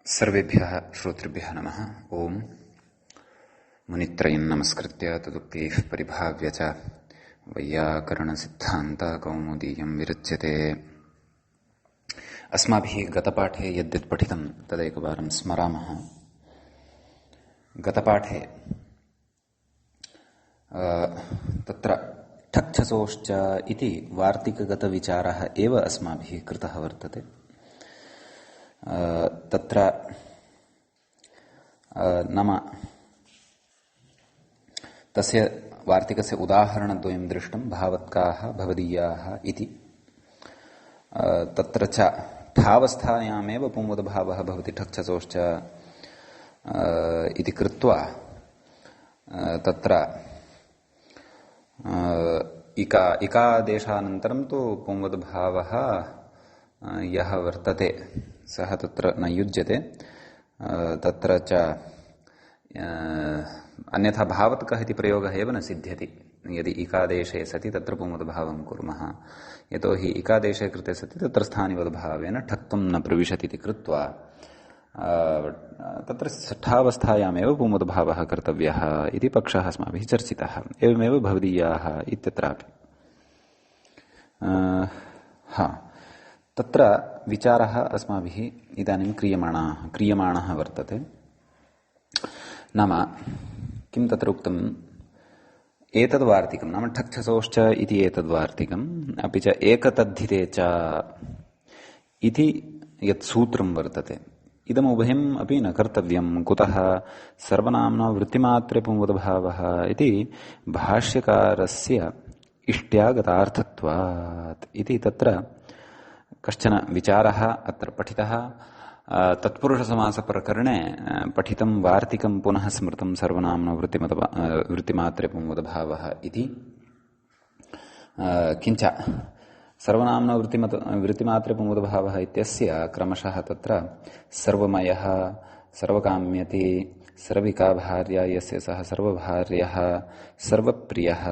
सर्वेभ्यः श्रोतृभ्यः नमः। ओम मुनित्रयं नमस्कृत्य तदुक्तिः परिभाव्य च वैयाकरणसिद्धान्तकौमुदीयं विरच्यते। अस्माभिः गतपाठे यद्यत् पठितं तदेकवारं स्मरामः। गतपाठे तत्र ठक्छसोश्च इति वार्तिकगतविचारः एव अस्माभिः कृतः वर्तते। तत्र नाम तस्य वार्तिकस्य उदाहरणद्वयं दृष्टं, भावत्काः भवदीयाः इति। तत्र च ठावस्थायामेव पुंवदभावः भवति ठक्छसोश्च इति कृत्वा तत्र इकादेशानन्तरं तु पुंवदभावः यः वर्तते सः तत्र न युज्यते। तत्र च अन्यथा भावत्कः इति प्रयोगः एव न सिद्ध्यति यदि इकादेशे सति तत्र पुंवदभावं कुर्मः। यतोहि इकादेशे कृते सति तत्र स्थानिवद्भावेन ठक्त्वं न प्रविशति इति कृत्वा तत्र षष्ठावस्थायामेव पुंवदभावः कर्तव्यः इति पक्षः अस्माभिः चर्चितः। एवमेव भवदीयाः इत्यत्रापि तत्र विचारः अस्माभिः इदानीं क्रियमाणः वर्तते। नाम किं तत्र उक्तम्, एतद्वार्तिकं नाम ठक्छसोश्च इति एतद्वार्तिकम्, अपि च एकतद्धिते च इति यत् सूत्रं वर्तते, इदमुभयम् अपि न कर्तव्यम्। कुतः? सर्वनाम्ना वृत्तिमात्रे पुंवदभावः इति भाष्यकारस्य इष्ट्यागतार्थत्वात् इति तत्र कश्चन विचारः अत्र पठितः। तत्पुरुषसमासप्रकरणे पठितं वार्तिकं पुनः स्मृतं, सर्वनाम्ना वृत्तिमात्रे पुंवदभावः इति। किञ्च सर्वनाम्ना वृत्तिमात्रे पुंवदभावः इत्यस्य क्रमशः तत्र सर्वमयः, सर्वकाम्यति, सर्विका भार्या यस्य सः सर्वभार्यः, सर्वप्रियः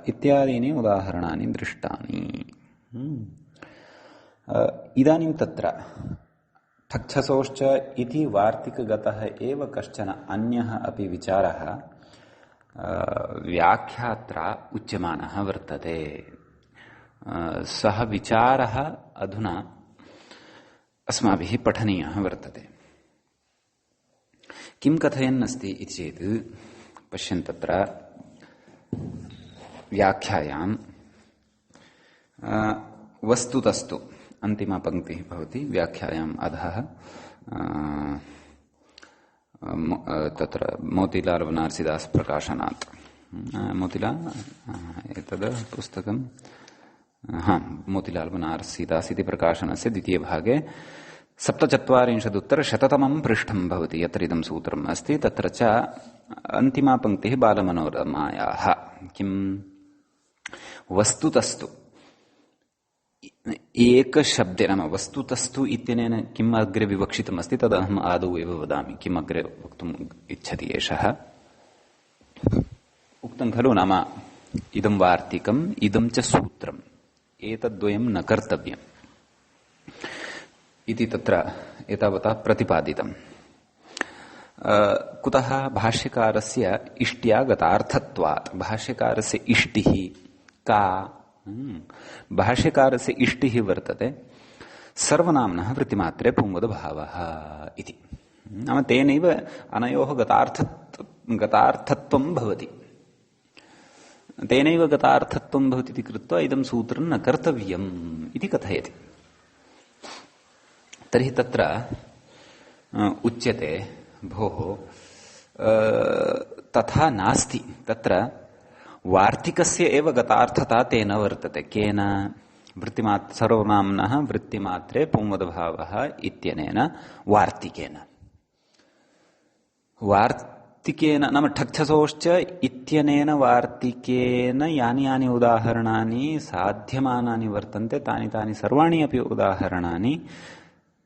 इत्यादीनि उदाहरणानि दृष्टानि। इदानीं तत्र ठक्छसोश्च इति वार्तिकगतः एव कश्चन अन्यः अपि विचारः व्याख्यात्रा उच्यमानः वर्तते। सः विचारः अधुना अस्माभिः पठनीयः वर्तते। किं कथयन्नस्ति इति चेत् पश्यन्, तत्र व्याख्यायां वस्तुतस्तु अन्तिमा पङ्क्तिः भवति व्याख्यायाम् अधः। तत्र मोतीलाल बनारसीदास प्रकाशनात्, मोतीलाल एतद् पुस्तकं मोतीलाल बनारसीदास इति प्रकाशनस्य द्वितीयभागे 47-उत्तरशततमं पृष्ठं भवति यत्र इदं सूत्रम् अस्ति। तत्र च अन्तिमा पङ्क्तिः बालमनोरमायाः किं वस्तुतस्तु एकशब्दे, नाम वस्तुतस्तु इत्यनेन किम् अग्रे विवक्षितमस्ति तदहम् आदौ एव वदामि, किम् अग्रे वक्तुम् इच्छति एषः। उक्तं खलु, नाम इदं वार्तिकम् इदं च सूत्रम् एतद्द्वयं न कर्तव्यम् इति तत्र एतावता प्रतिपादितम्। कुतः? भाष्यकारस्य इष्ट्यागतार्थत्वात्। भाष्यकारस्य इष्टिः का? भाष्यकारस्य इष्टिः वर्तते सर्वनाम्नः वृत्तिमात्रे पुंवदभावः इति। नाम तेनैव अनयोः गतार्थत्वं भवति, तेनैव गतार्थत्वं भवति इति कृत्वा इदं सूत्रं न कर्तव्यम् इति कथयति। तर्हि तत्र उच्यते, भोः तथा नास्ति। तत्र वार्तिकस्य एव गतार्थता तेन वर्तते। केन? सर्वनाम्नः वृत्तिमात्रे पुंवदभावः इत्यनेन वार्तिकेन। वार्तिकेन नाम ठक्छसोश्च इत्यनेन वार्तिकेन यानि यानि उदाहरणानि साध्यमानानि वर्तन्ते तानि तानि सर्वाणि अपि उदाहरणानि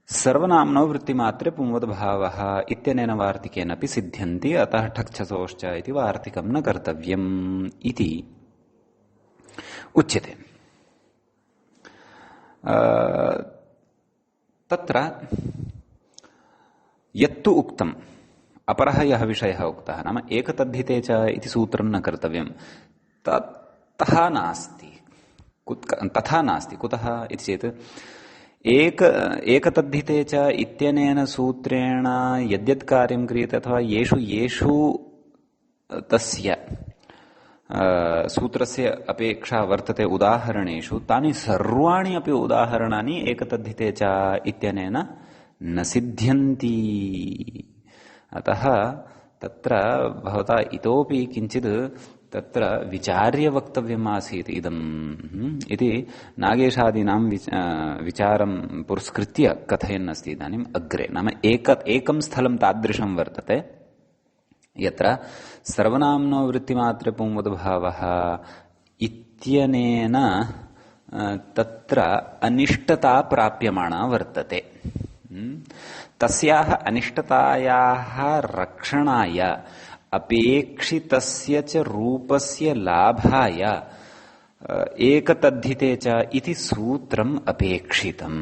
सर्वनाम्नो वृत्तिमात्रे पुंवदभावः इत्यनेन वार्तिकेन अपि सिद्ध्यन्ति। अतः ठक्छसोश्च इति वार्तिकं न कर्तव्यम् इति उच्यते। तत्र यत्तु उक्तम् अपरः यः विषयः उक्तः नाम एकतद्धिते च इति सूत्रं न कर्तव्यं तथा नास्ति कुतः इति चेत् एकतद्धिते च इत्यनेन सूत्रेण यद्यत् कार्यं क्रियते अथवा येषु तस्य सूत्रस्य अपेक्षा वर्तते उदाहरणेषु तानि सर्वाणि अपि उदाहरणानि एकतद्धिते च इत्यनेन न सिद्ध्यन्ति। अतः तत्र भवता इतोपि किञ्चित् तत्र विचार्य वक्तव्यम् आसीत् इदम् इति नागेशादीनां विचारं पुरस्कृत्य कथयन् अस्ति इदानीम् अग्रे। नाम एकं स्थलं तादृशं वर्तते यत्र सर्वनाम्नो वृत्तिमात्रे पुंवद्भावः इत्यनेन तत्र अनिष्टता प्राप्यमाणा वर्तते। तस्याः अनिष्टतायाः रक्षणाय अपेक्षितस्य च रूपस्य लाभाय एकतद्धिते च इति सूत्रम् अपेक्षितम्।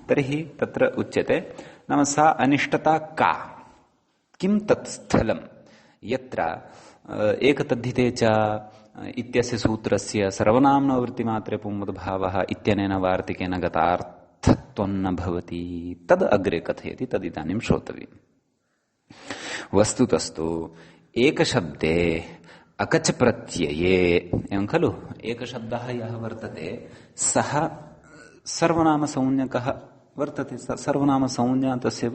तर्हि तत्र उच्यते नाम सा अनिष्टता का, किं तत् स्थलं यत्र एकतद्धिते च इत्यस्य सूत्रस्य सर्वनाम्नो वृत्तिमात्रे पुंवद्भावः इत्यनेन वार्तिकेन गतार्थत्वं न भवति तद् अग्रे कथयति, तदिदानीं श्रोतव्यम्। वस्तुतस्तु एकशब्दे अकच प्रत्यये एवं खलु, एकशब्दः यः वर्तते सः सर्वनामसंज्ञकः वर्तते, सर्वनामसंज्ञा तस्य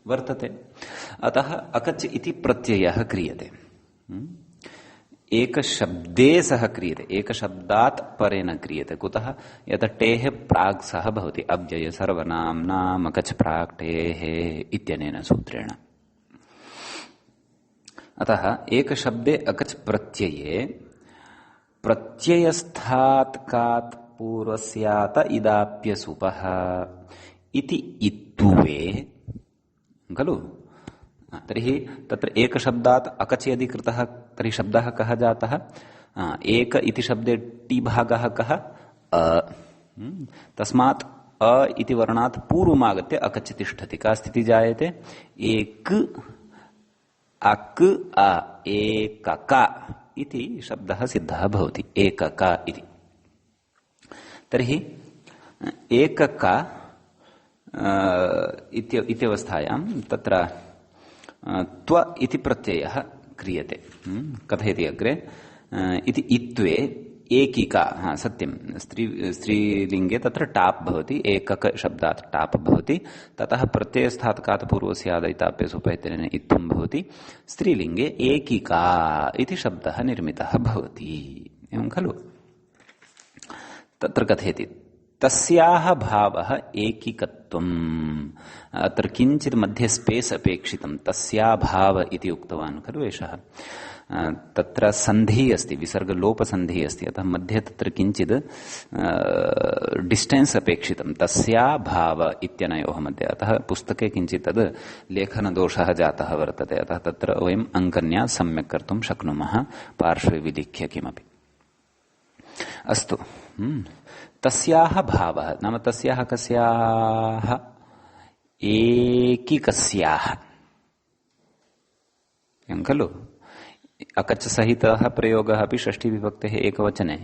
वर्तते। अतः अकच इति प्रत्ययः क्रियते। एकशब्दे सः क्रियते, एकशब्दात् परेण क्रियते। कुतः? यतः टेः प्राक् सः भवति, अव्यय सर्वनाम्नाम् अकच प्राक् टेः इत्यनेन सूत्रेण। अतः एकशब्दे अकच प्रत्यये प्रत्ययस्थात् कात् पूर्वस्यात इदाप्यसुपः इति इत्त्वे खलु। तर्हि तत्र एकशब्दात् अकच यदि कृतः तर्हि शब्दः कः जातः? एक इति शब्दे टी भागः कः? तस्मात् अ इति वर्णात् पूर्वमागत्य अकच तिष्ठति। का स्थितिः जायते? एक अक अ एकक इति शब्दः सिद्धः भवति, एकक इति। तर्हि एकक इत्यवस्थायां तत्र त्व इति प्रत्ययः क्रियते। कथयति अग्रे इति इत्त्वे एकिका, सत्यं, स्त्रीलिङ्गे तत्र टाप् भवति, एकक शब्दात् टाप् भवति, ततः प्रत्ययस्थात् कात् पूर्वस्यादिताप्ये सुपैत्रेण इत्थं भवति, स्त्रीलिङ्गे एकिका इति शब्दः निर्मितः भवति। एवं खलु। तत्र कथयति तस्याः भावः एकिकत्वम्। अत्र किञ्चित् मध्ये स्पेस् अपेक्षितं, तस्या भाव इति उक्तवान् खलु एषः। तत्र सन्धिः अस्ति, विसर्गलोपसन्धिः अस्ति, अतः मध्ये तत्र किञ्चित् डिस्टेन्स् अपेक्षितं तस्या भाव इत्यनयोः मध्ये। अतः पुस्तके किञ्चित् तद् लेखनदोषः जातः वर्तते, अतः तत्र वयम् अङ्कन्या सम्यक् कर्तुं शक्नुमः पार्श्वे विलिख्य किमपि। अस्तु, तस्याः भावः नाम तस्याः कस्याः? एकिकस्याः एवं खलु। अकच सहितः प्रयोगः अपि षष्ठी विभक्तेः एकवचने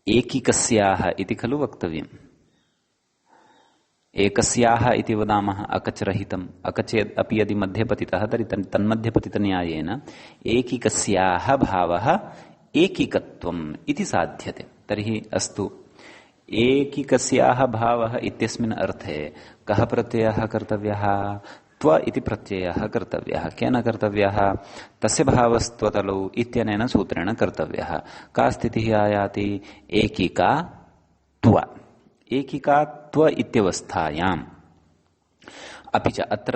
एकिकस्याः इति खलु वक्तव्यम्। एकस्याः इति वदामः अकचरहितम्, अकच अपि यदि मध्ये पतितः तर्हि तन्मध्ये पतितन्यायेन एकिकस्याः भावः एकिकत्वम् इति साध्यते। तर्हि अस्तु, एकिकस्याः भावः इत्यस्मिन् अर्थे कः प्रत्ययः कर्तव्यः? त्व इति प्रत्ययः कर्तव्यः। केन कर्तव्यः? तस्य भावस्त्वतलौ इत्यनेन सूत्रेण कर्तव्यः। का स्थितिः आयाति? एकिका त्व। एकिका त्व इत्यवस्थायाम् अपि च अत्र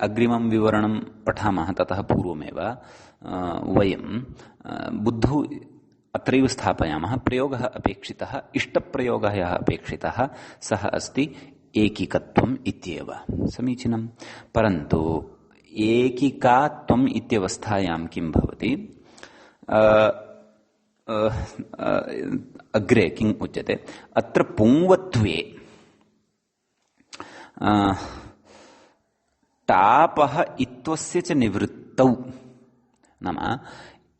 अग्रिमं विवरणं पठामः ततः पूर्वमेव वयं बुद्धौ अत्रैव स्थापयामः। प्रयोगः अपेक्षितः, इष्टप्रयोगः यः अपेक्षितः सः अस्ति एकिकत्वम् इत्येव। समीचीनं। परन्तु एकिकात्वम् इत्यवस्थायां किं भवति? अग्रे किम् उच्यते? अत्र पुंवत्वे टापः इत्वस्य च निवृत्तौ नाम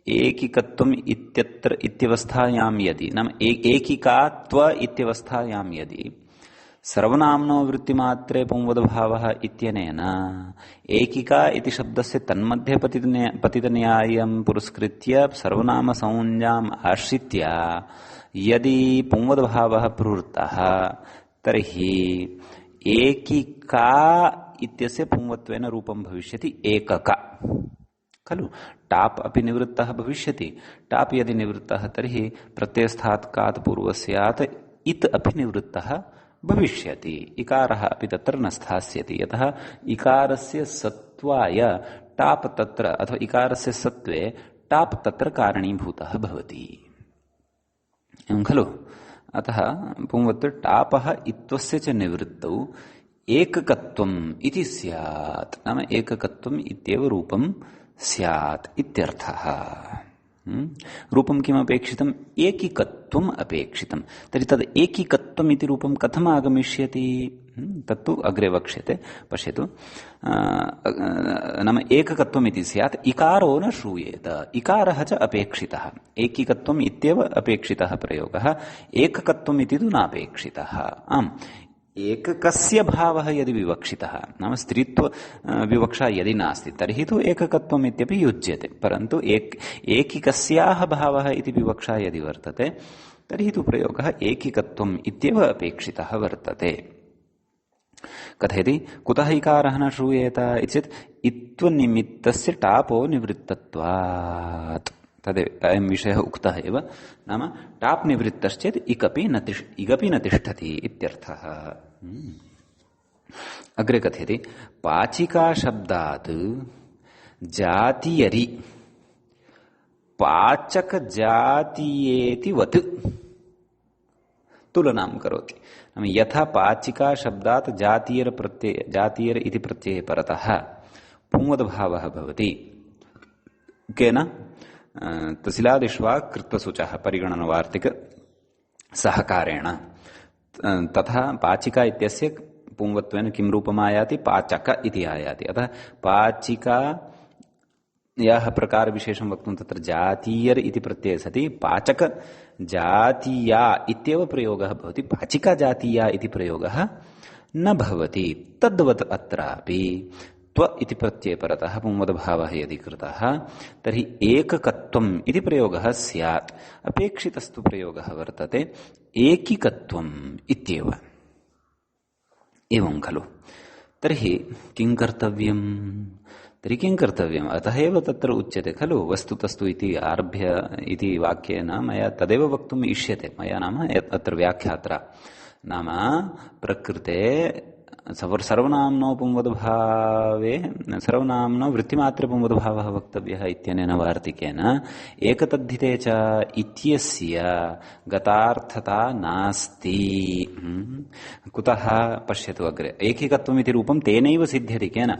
एकिकत्वम् इत्यत्र इत्यवस्थायां यदि नाम एकिकात्व इत्यवस्थायां यदि सर्वनाम्नो वृत्तिमात्रे पुंवदभावः इत्यनेन एकिका इति शब्दस्य तन्मध्ये पतितन्यायं पुरस्कृत्य सर्वनामसंज्ञाम् आश्रित्य यदि पुंवदभावः प्रवृत्तः तर्हि एकिका इत्यस्य पुंवत्वेन रूपं भविष्यति एकका खलु। टाप् अपि निवृत्तः भविष्यति। टाप् यदि निवृत्तः तर्हि प्रत्ययस्थात् कात् पूर्वस्यात् इत् अपि निवृत्तः भविष्यति। इकारः अपि तत्र न स्थास्यति यतः इकारस्य सत्वाय टाप् तत्र अथवा इकारस्य सत्वे टाप् तत्र कारणीभूतः भवति एवं खलु। अतः पुंवत् टापः इत्वस्य च निवृत्तौ एककत्वम् इति स्यात् नाम एककत्वम् इत्येव रूपं स्यात् इत्यर्थः। रूपं किम् अपेक्षितम् एकिकत्वम् अपेक्षितम्। तर्हि तद् एकिकत्वम् इति रूपं कथम् आगमिष्यति तत्तु अग्रे वक्ष्यते पश्यतु। नाम एककत्वम् इति स्यात् इकारो न श्रूयेत इकारः च अपेक्षितः। एकिकत्वम् इत्येव अपेक्षितः प्रयोगः एककत्वम् इति तु नापेक्षितः। आम् एककस्य भावः यदि विवक्षितः नाम स्त्रीत्व विवक्षा यदि नास्ति तर्हि तु एककत्वम् इत्यपि युज्यते परन्तु एकिकस्याः भावः इति विवक्षा यदि वर्तते तर्हि तु प्रयोगः एकिकत्वम् इत्येव अपेक्षितः वर्तते। कथयति कुतः इकारः न श्रूयेत इत्येतत् इत्वनिमित्तस्य टापो निवृत्तत्वात्। तदेव अयं विषयः उक्तः एव नाम टाप् निवृत्तश्चेत् इगपि न तिष्ठति इत्यर्थः। अग्रे कथयति पाचिकाशब्दात् जातियरि पाचकजातीयेति वत् तुलनां करोति। नाम यथा पाचिकाशब्दात् जातीयर इति प्रत्यये परतः पुंवदभावः भवति केन तसिलादिष्वा कृत्वसूचः परिगणनवार्तिक सहकारेण तथा पाचिका इत्यस्य पुंवत्वेन किं रूपम् आयाति पाचक इति आयाति। अतः पाचिका यः प्रकारविशेषं वक्तुं तत्र जातीयर इति प्रत्यये सति पाचक जातीया इत्येव प्रयोगः भवति। पाचिका जातीया इति प्रयोगः न भवति। तद्वत् अत्रापि त्व इति प्रत्यये परतः पुंवदभावः यदि कृतः तर्हि एककत्वम् इति प्रयोगः स्यात्। अपेक्षितस्तु प्रयोगः वर्तते एकिकत्वम् इत्येव। एवं खलु। तर्हि किं कर्तव्यम् अतः एव तत्र उच्यते खलु वस्तुतस्तु इति आरभ्य इति वाक्येन मया तदेव वक्तुम् इष्यते। मया नाम अत्र व्याख्यात्रा नाम प्रकृते सर्वनाम्नो पुंवदभावे सर्वनाम्नो वृत्तिमात्रे पुंवदभावः वक्तव्यः इत्यनेन वार्तिकेन एकतद्धिते च इत्यस्य गतार्थता नास्ति। कुतः पश्यतु अग्रे एकिकत्वम् इति रूपं तेनैव सिद्ध्यति केन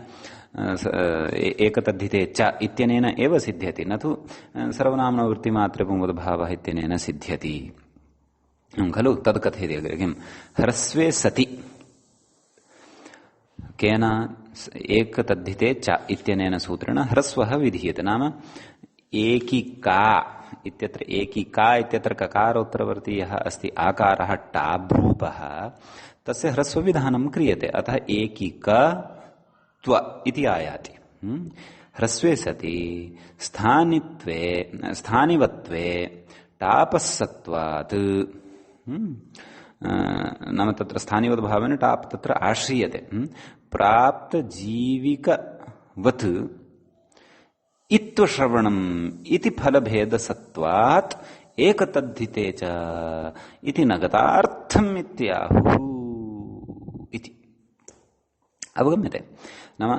एकतद्धिते च इत्यनेन एव सिद्ध्यति न तु सर्वनाम्नो वृत्तिमात्रे पुंवदभावः इत्यनेन सिद्ध्यति खलु। तद् कथयति अग्रे किम् ह्रस्वे सति केन एकतद्धिते च इत्यनेन सूत्रेण ह्रस्वः विधीयते। नाम एकिका इत्यत्र एकिका इत्यत्र ककारोत्तरवर्ती यः अस्ति आकारः टाभ्रूपः तस्य ह्रस्वविधानं क्रियते। अतः एकिकत्व इति आयाति। ह्रस्वे सति स्थानिवत्वे टापस्सत्वात् नाम तत्र स्थानिवद्भावेन टाप् तत्र आश्रीयते। प्राप्त जीविकवत् इत्वश्रवणम् इति फलभेदसत्वात् एकतद्धिते च इति न गतार्थम् इत्याहुः इति अवगम्यते। नाम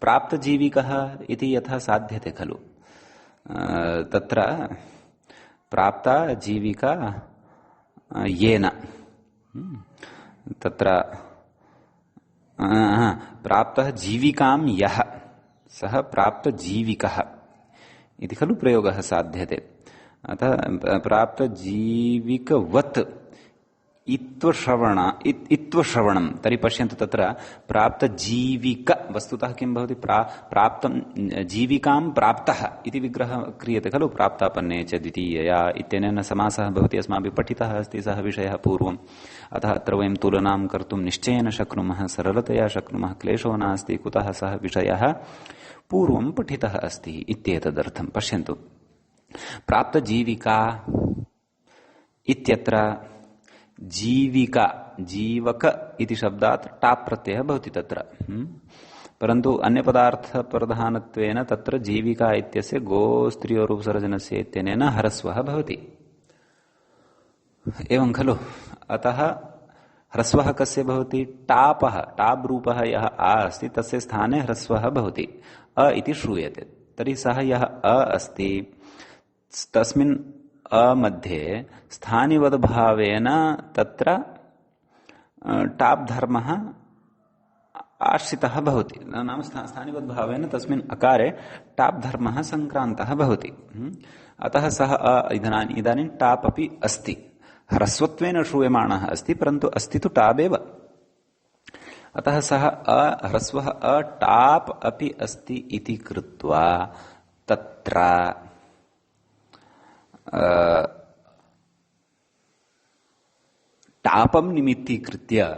प्राप्तजीविकः इति यथा साध्यते खलु तत्र प्राप्ता जीविका येन तत्र प्राप्तः जीविकां यः सः प्राप्तजीविकः इति खलु प्रयोगः साध्यते। अतः प्राप्तजीविकवत् इत्वश्रवणं तर्हि पश्यन्तु तत्र प्राप्तजीविक वस्तुतः किं भवति प्राप्तं जीविकां प्राप्तः इति विग्रहः क्रियते खलु प्राप्तापन्ने च द्वितीयया इत्यनेन समासः भवति अस्माभिः पठितः अस्ति सः विषयः पूर्वम् अतः अत्र वयं तुलनां कर्तुं निश्चयेन शक्नुमः सरलतया शक्नुमः क्लेशो नास्ति कुतः सः विषयः पूर्वं पठितः अस्ति इत्येतदर्थं पश्यन्तु प्राप्तजीविका इत्यत्र जीविका जीवक इति शब्दात् टाप् प्रत्ययः भवति तत्र परन्तु अन्यपदार्थप्रधानत्वेन तत्र जीविका इत्यस्य गोस्त्रियोरुपसर्जनस्य इत्यनेन ह्रस्वः भवति एवं खलु अतः ह्रस्वः कस्य भवति टापः टाप् रूपः यः आ अस्ति तस्य स्थाने ह्रस्वः भवति अ इति श्रूयते तर्हि सः यः अ अस्ति तस्मिन् अ मध्ये स्थानिवद्भावेन तत्र टाप् धर्मः आश्रितः भवति नाम स्थानिवद्भावेन तस्मिन् अकारे टाप् धर्मः सङ्क्रान्तः भवति अतः सः इदानीं टाप् अपि अस्ति ह्रस्वत्वेन श्रूयमाणः अस्ति परन्तु अस्ति तु टाप् एव अतः सः ह्रस्वः टाप् अपि अस्ति इति कृत्वा तत्र टापं निमित्तीकृत्य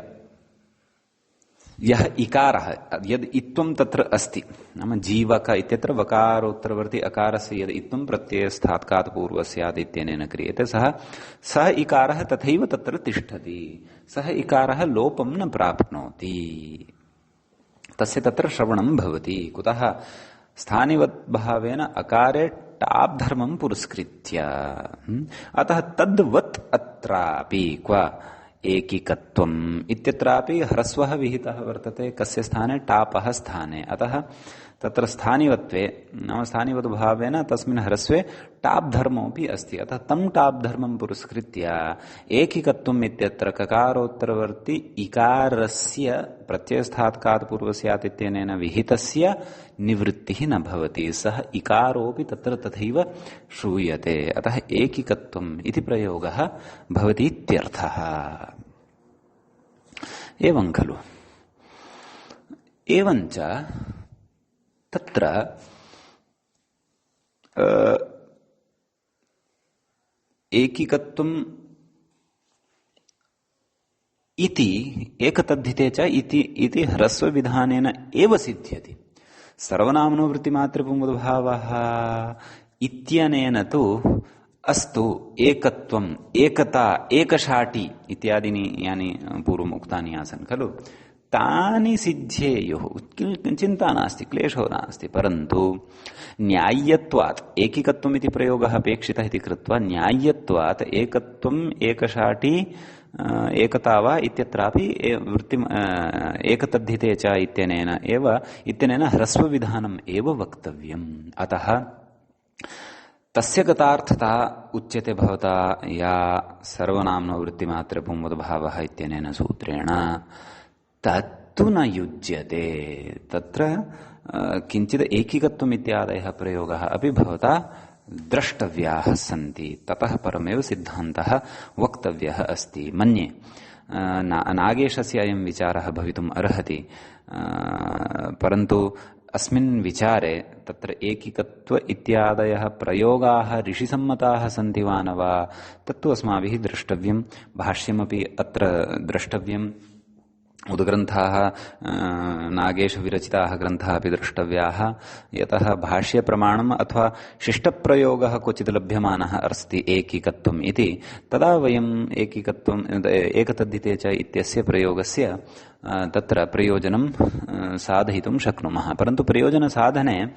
यः इकारः यद् इत्वं तत्र अस्ति नाम जीवक इत्यत्र वकारोत्तरवर्ती अकारस्य यद् इत्वं प्रत्ययस्थात्कात् पूर्वस्यात् इत्यनेन क्रियते सः इकारः तथैव तत्र तिष्ठति सः इकारः लोपं न प्राप्नोति तस्य तत्र श्रवणं भवति कुतः स्थानिवद्भावेन अकारे टाप् धर्मं पुरस्कृत्य अतः तद्वत् अत्रापि क्व एकिकत्वम् इत्यत्रापि ह्रस्वः विहितः वर्तते कस्य स्थाने टापः स्थाने अतः तत्र स्थानिवत्वे नाम स्थानिवद्भावेन तस्मिन् ह्रस्वे टाप् धर्मोऽपि अस्ति अतः तं टाप् धर्मं पुरस्कृत्य एकिकत्वम् इत्यत्र ककारोत्तरवर्ति इकारस्य प्रत्ययस्थात्कात् पूर्वस्यात् इत्यनेन विहितस्य निवृत्तिः न भवति सः इकारोऽपि तत्र तथैव श्रूयते अतः एकिकत्वम् इति प्रयोगः भवति इत्यर्थः एवं खलु एवञ्च तत्र एकिकत्वम् इति एकतद्धिते च इति ह्रस्वविधानेन एव सिद्ध्यति सर्वनाम्नो वृत्तिमातृपुंवद्भावः इत्यनेन तु अस्तु एकत्वम् एकता एकशाटी इत्यादीनि यानि पूर्वम् उक्तानि आसन् खलु तानि सिद्ध्येयुः चिन्ता नास्ति क्लेशो नास्ति परन्तु न्याय्यत्वात् एकिकत्वम् इति प्रयोगः अपेक्षितः इति कृत्वा न्याय्यत्वात् एकत्वम् एकशाटी एकता वा इत्यत्रापि वृत्तिम् एकतद्धिते च इत्यनेन ह्रस्वविधानम् एव वक्तव्यम् अतः तस्य गतार्थता उच्यते भवता या सर्वनाम्नो वृत्तिमात्रपुंवद्भावः इत्यनेन सूत्रेण तत्तु न युज्यते तत्र किञ्चित् एकिकत्वम् इत्यादयः प्रयोगः अपि भवता द्रष्टव्याः सन्ति ततः परमेव सिद्धान्तः वक्तव्यः अस्ति मन्ये नागेशस्य अयं विचारः भवितुम् अर्हति परन्तु अस्मिन् विचारे तत्र एकिकत्व इत्यादयः प्रयोगाः ऋषिसम्मताः सन्ति वा न वा तत्तु अस्माभिः द्रष्टव्यं भाष्यमपि अत्र द्रष्टव्यम् उद्ग्रन्थाः नागेशविरचिताः ग्रन्थाः अपि द्रष्टव्याः यतः भाष्यप्रमाणम् अथवा शिष्टप्रयोगः क्वचित् लभ्यमानः अस्ति एकिकत्वम् इति तदा वयम् एकिकत्वम् एकतद्धिते च इत्यस्य प्रयोगस्य तत्र प्रयोजनं साधयितुं शक्नुमः परन्तु प्रयोजनसाधने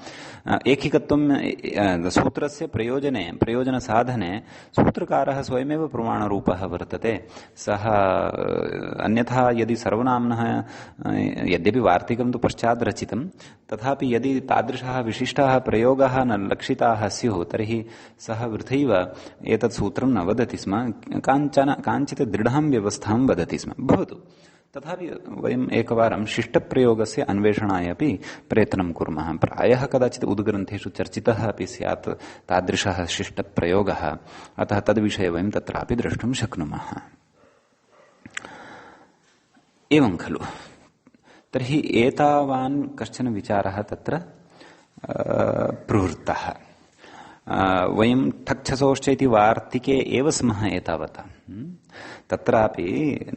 एकिकत्वं सूत्रस्य प्रयोजनसाधने सूत्रकारः स्वयमेव प्रमाणरूपः वर्तते सः अन्यथा यदि सर्वनाम्नः यद्यपि वार्तिकं तु पश्चात् रचितं तथापि यदि तादृशः विशिष्टाः प्रयोगाः न लक्षिताः स्युः तर्हि सः वृथैव एतत् सूत्रं न वदति स्म काञ्चित् दृढां व्यवस्थां वदति स्म भवतु तथापि वयम् एकवारं शिष्टप्रयोगस्य अन्वेषणाय अपि प्रयत्नं कुर्मः प्रायः कदाचित् उद्ग्रन्थेषु चर्चितः अपि स्यात् तादृशः शिष्टप्रयोगः अतः तद्विषये वयं तत्रापि द्रष्टुं शक्नुमः एवं खलु तर्हि एतावान् कश्चन विचारः तत्र प्रवृत्तः वयं ठक्छसोश्च इति वार्तिके एव स्मः एतावता तत्रापि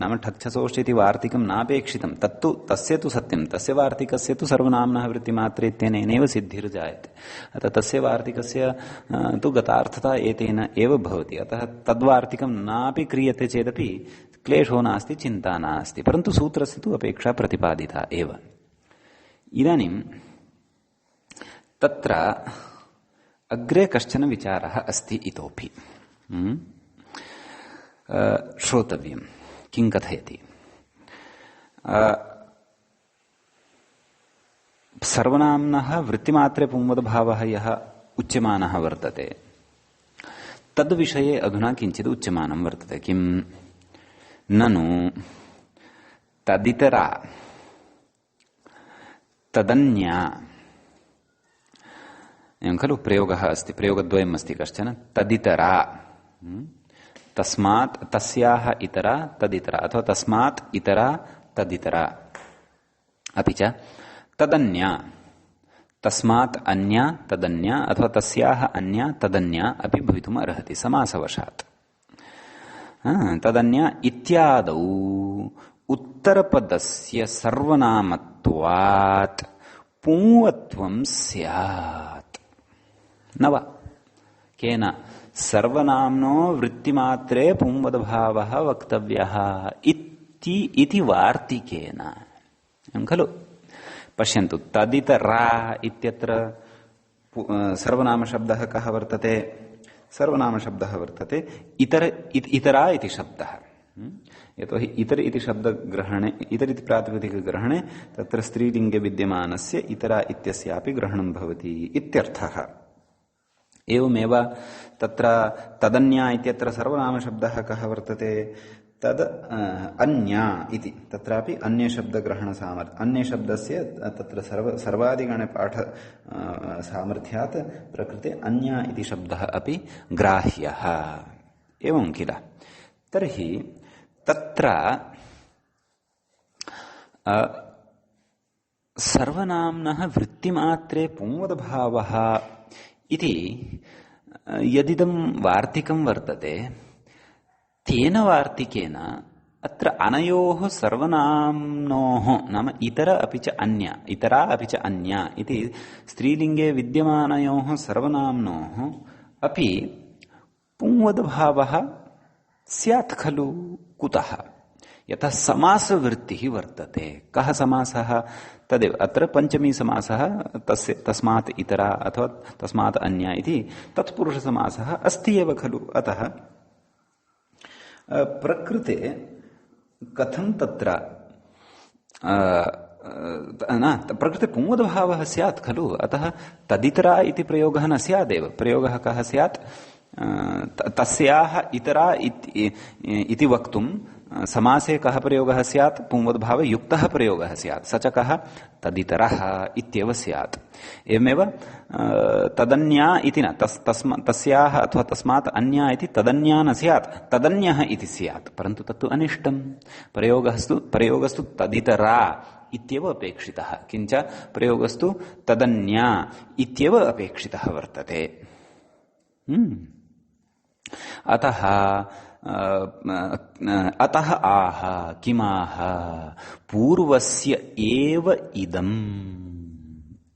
नाम ठक्छसोश्च इति वार्तिकं नापेक्षितं तत्तु तस्य तु सत्यं तस्य वार्तिकस्य तु सर्वनाम्नः वृत्तिमात्रे इत्यनेनैव सिद्धिर्जायते अतः तस्य वार्तिकस्य तु गतार्थता एतेन एव भवति अतः तद्वार्तिकं नापि क्रियते चेदपि क्लेशो नास्ति चिन्ता नास्ति परन्तु सूत्रस्य तु अपेक्षा प्रतिपादिता एव इदानीं तत्र अग्रे कश्चन विचारः अस्ति इतोपि श्रोतव्यं किं कथयति सर्वनाम्नः वृत्तिमात्रे पुंवदभावः यः उच्यमानः वर्तते तद्विषये अधुना किञ्चित् उच्यमानं वर्तते किं ननु तदितरा तदन्या एवं खलु प्रयोगः अस्ति प्रयोगद्वयम् अस्ति कश्चन तदितरा तस्मात् तस्याः इतरा तदितरा अथवा तस्मात् इतरा तदितरा अपि च तदन्या तस्मात् अन्या तदन्या अथवा तस्याः अन्या तदन्या अपि भवितुम् अर्हति समासवशात् तदन्या इत्यादौ उत्तरपदस्य सर्वनामत्वात् पुंवत्वं स्यात् न वा केन सर्वनाम्नो वृत्तिमात्रे पुंवदभावः वक्तव्यः इति वार्तिकेन खलु पश्यन्तु तदितरा इत्यत्र सर्वनामशब्दः कः वर्तते सर्वनामशब्दः वर्तते इतरा इति शब्दः यतोहि इतर इति शब्दग्रहणे इतर इति प्रातिपदिकग्रहणे तत्र स्त्रीलिङ्गे विद्यमानस्य इतरा इत्यस्यापि ग्रहणं भवति इत्यर्थः एवमेव तत्र तदन्या इत्यत्र सर्वनामशब्दः कः वर्तते तद् अन्या इति तत्रापि अन्यशब्दस्य तत्र सर्वादिगणपाठ सामर्थ्यात् प्रकृते अन्या इति शब्दः अपि ग्राह्यः एवं किल तर्हि तत्र सर्वनाम्नः वृत्तिमात्रे पुंवदभावः इति यदिदं वार्तिकं वर्तते तेन वार्तिकेन अत्र अनयोः सर्वनाम्नोः नाम इतर अपि च अन्य इतरा अपि च अन्या इति स्त्रीलिङ्गे विद्यमानयोः सर्वनाम्नोः अपि पुंवदभावः स्यात् खलु कुतः यतः समासवृत्तिः वर्तते कः समासः तदेव अत्र पञ्चमी समासः तस्मात् इतरा अथवा तस्मात् अन्या इति तत्पुरुषसमासः अस्ति एव खलु अतः प्रकृते कथं तत्र प्रकृते पुंवदभावः स्यात् खलु अतः तदितरा इति प्रयोगः न स्यादेव प्रयोगः कः स्यात् तस्याः इतरा इति वक्तुं समासे कः प्रयोगः स्यात् पुंवदभावयुक्तः प्रयोगः स्यात् स च कः तदितरः इत्येव स्यात् एवमेव तदन्या इति न तस्याः अथवा तस्मात् अन्या इति तदन्या न स्यात् तदन्यः इति स्यात् परन्तु तत्तु अनिष्टं प्रयोगस्तु तदितरा इत्येव अपेक्षितः किञ्च प्रयोगस्तु तदन्या इत्येव अपेक्षितः वर्तते अतः आह किमाह पूर्वस्य एव इदम्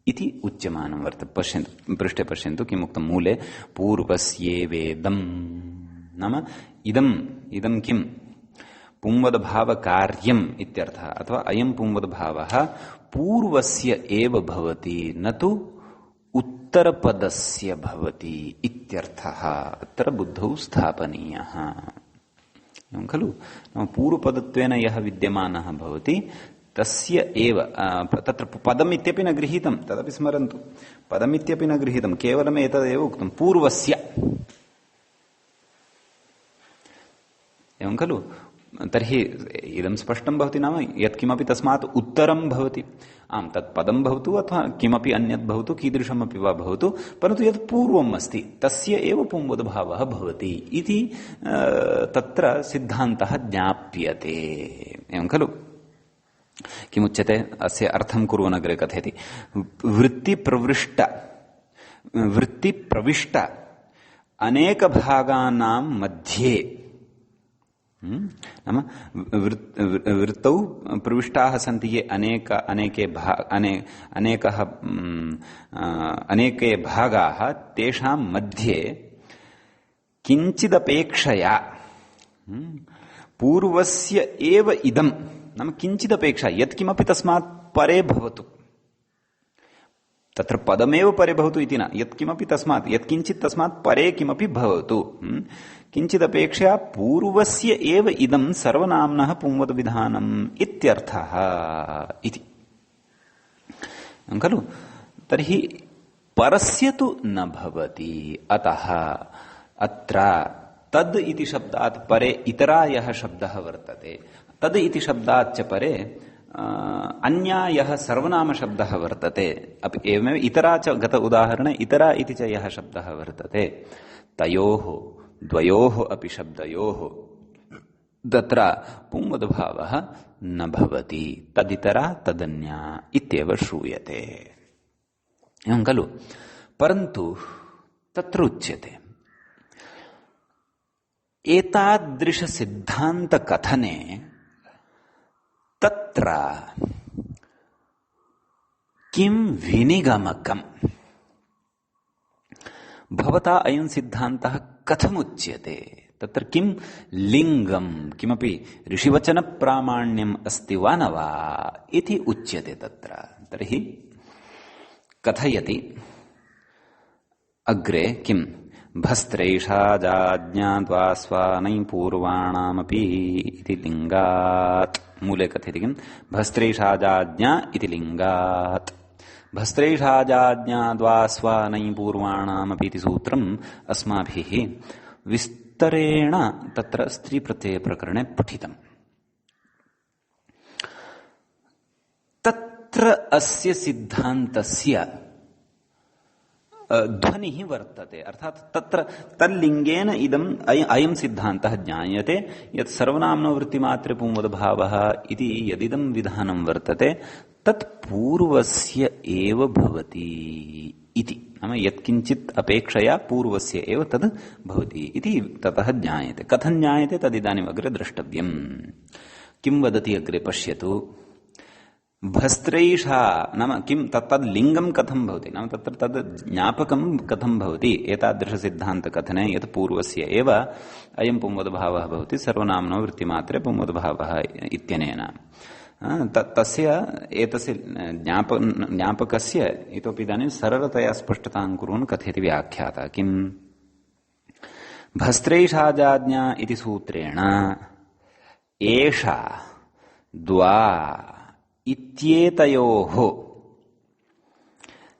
इति उच्यमानं वर्तते पश्यन्तु पृष्ठे पश्यन्तु किमुक्तं मूले पूर्वस्येवेदम् नाम इदं किं पुंवदभावकार्यम् इत्यर्थः अथवा अयं पुंवदभावः पूर्वस्य एव भवति न तु उत्तरपदस्य भवति इत्यर्थः अत्र बुद्धौ स्थापनीयः एवं खलु पूर्वपदत्वेन यः विद्यमानः भवति तस्य एव तत्र पदमित्यपि न गृहीतं तदपि स्मरन्तु पदमित्यपि न गृहीतं केवलम् एतदेव उक्तं पूर्वस्य एवं खलु तर्हि इदं स्पष्टं भवति नाम यत्किमपि तस्मात् उत्तरं भवति आम् तत् पदं भवतु अथवा किमपि अन्यत् भवतु कीदृशमपि वा भवतु परन्तु यत् पूर्वम् अस्ति तस्य एव पुंवदभावः भवति इति तत्र सिद्धान्तः ज्ञाप्यते एवं खलु किमुच्यते अस्य अर्थं कुर्वन् अग्रे कथयति। वृत्तिप्रविष्ट अनेकभागानां मध्ये, नाम वृत्तौ प्रविष्टाः सन्ति ये अनेके भागाः, तेषां मध्ये किञ्चिदपेक्षया पूर्वस्य एव इदं, नाम किञ्चिदपेक्षा यत्किमपि तस्मात् परे भवतु, तत्र पदमेव परे भवतु इति न, यत्किमपि तस्मात् यत्किञ्चित् तस्मात् परे किमपि भवतु, किञ्चिदपेक्षया पूर्वस्य एव इदं सर्वनाम्नः पुंवद्विधानम् इत्यर्थः इति खलु। तर्हि परस्य तु न भवति, अतः अत्र तद् इति शब्दात् परे इतरा यः शब्दः वर्तते, तद् इति शब्दाच्च परे अन्या यः सर्वनाम शब्दः वर्तते, एवमेव इतरा च गत उदाहरणे इतरा इति च यः शब्दः वर्तते, तयोः द्वयोः अपि शब्दयोः तत्र पुंवद्भावः न भवति, तदितरा तदन्या इत्येव श्रूयते, एवं खलु। परन्तु तत्र उच्यते एतादृश सिद्धान्त कथने तत्र किं विनिगमकम्, भवता अयं सिद्धान्तः कथमुच्यते, तत्र किं लिङ्गं, किमपि ऋषिवचन प्रामाण्यम् अस्ति वा न वा इति उच्यते तत्र। तर्हि कथयति अग्रे किं भस्त्रैषा जाज्ञाद्वास्वानै पूर्वाणामपि इति लिङ्गात्, मूले कथयति किं भस्त्रैषा जाज्ञा इति लिङ्गात्, भस्त्रैषा जाज्ञाद्वास्वानै पूर्वाणामपि इति सूत्रम् अस्माभिः विस्तरेण तत्र स्त्रीप्रत्यय प्रकरणे पठितम्। तत्र अस्य सिद्धान्तस्य ध्वनिः वर्तते, अर्थात् तत्र तल्लिङ्गेन इदम् अयं सिद्धान्तः ज्ञायते यत् सर्वनाम्नवृत्तिमात्रे पुंवद्भावः इति यदिदं विधानं वर्तते तत् पूर्वस्य एव भवति इति, नाम यत्किञ्चित् अपेक्षया पूर्वस्य एव तद् भवति इति ततः ज्ञायते। कथं ज्ञायते तदिदानीम् अग्रे द्रष्टव्यम्। किं वदति अग्रे पश्यतु। भस्त्रैषा नाम किं तद् लिङ्गं कथं भवति, नाम तत्र तद् ज्ञापकं कथं भवति एतादृशसिद्धान्तकथने यत् पूर्वस्य एव अयं पुंवद्भावः भवति सर्वनाम्नो वृत्तिमात्रे पुंवद्भावः इत्यनेन। तस्य एतस्य ज्ञापकस्य इतोपि इदानीं सरलतया स्पष्टतां कुर्वन् कथयति व्याख्याता। किं भस्त्रैषा जाज्ञा इति सूत्रेण एषा द्वा इत्येतयोः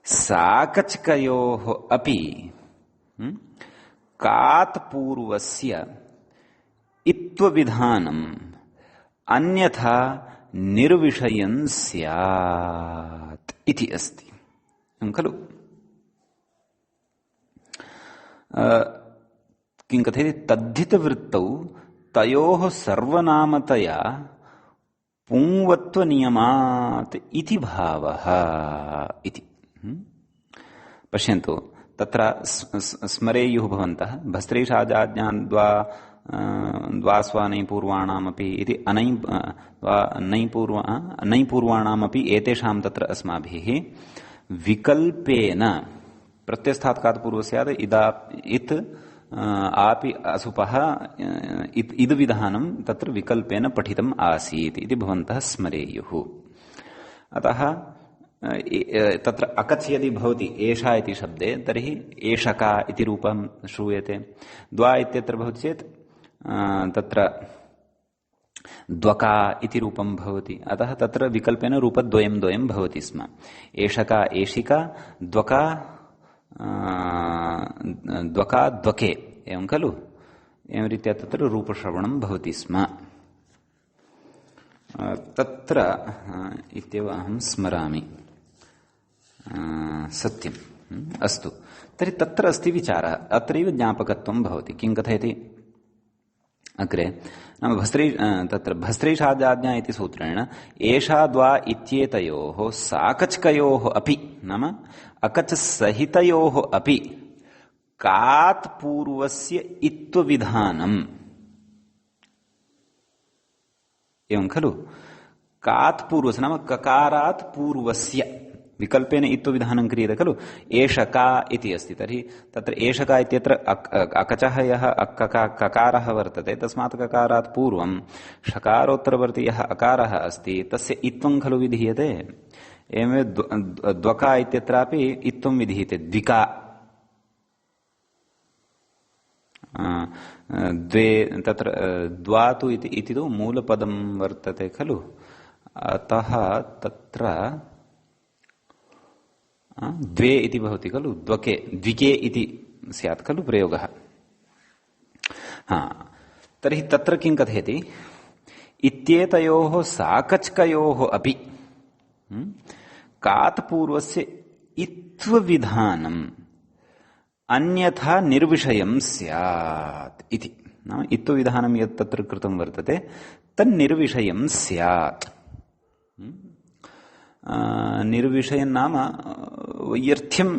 साकचकयोः अपि कात् पूर्वस्य इत्वविधानम् अन्यथा निर्विषयं स्यात् इति अस्ति खलु। किं कथयति तद्धितवृत्तौ तयोः सर्वनामतया पुंवत्वनियमात् इति भावः इति। पश्यन्तु तत्र स्मरेयुः भवन्तः भस्त्रैषा जाज्ञा द्वास्वानै पूर्वाणामपि इति नै पूर्वाणामपि एतेषां तत्र अस्माभिः विकल्पेन प्रत्ययस्थात् कात् पूर्वः स्यात् इत् आपि असुपः इद् विधानं तत्र विकल्पेन पठितम् आसीत् इति भवन्तः स्मरेयुः। अतः तत्र अकच् यदि भवति एषा इति शब्दे तर्हि एषका इति रूपं श्रूयते। द्वा इत्यत्र भवति चेत् तत्र द्वका इति रूपं भवति। अतः तत्र विकल्पेन रूपद्वयं द्वयं भवति स्म। एषका एषिका द्वका द्वका द्वके एवं खलु। एवं रीत्या तत्र रूपश्रवणं भवति स्म। तत्र इत्येव अहं स्मरामि। सत्यम् अस्तु। तर्हि तत्र अस्ति विचारः। अत्रैव ज्ञापकत्वं भवति। किं कथयति अग्रे नाम तत्र भस्त्रीषाजाज्ञा इति सूत्रेण एषा द्वा इत्येतयोः साकचकयोः अपि नाम अकचसहितयोः अपि कात् पूर्वस्य इत्त्वविधानम् एवं खलु कात् पूर्वस्य नाम ककारात् पूर्वस्य विकल्पेन इत्त्वविधानं क्रियते खलु एषका इति अस्ति तर्हि तत्र एषका इत्यत्र अकचः यः ककारः वर्तते तस्मात् ककारात् पूर्वं षकारोत्तरवर्ती यः अकारः अस्ति तस्य इत्त्वं खलु विधीयते एवमेव द्वका इत्यत्रापि इत्त्वं विधीयते द्विका द्वे तत्र द्वातु इति तु मूलपदं वर्तते खलु अतः तत्र द्वे इति भवति खलु द्वके द्विके इति स्यात् खलु प्रयोगः तर्हि तत्र किं कथयति इत्येतयोः साकचकयोः अपि कात् पूर्वस्य इत्त्वविधानम् अन्यथा निर्विषयं स्यात् इति नाम इत्त्वविधानं यत् तत्र कृतं वर्तते तन्निर्विषयं स्यात् निर्विषयं नाम वैयर्थ्यं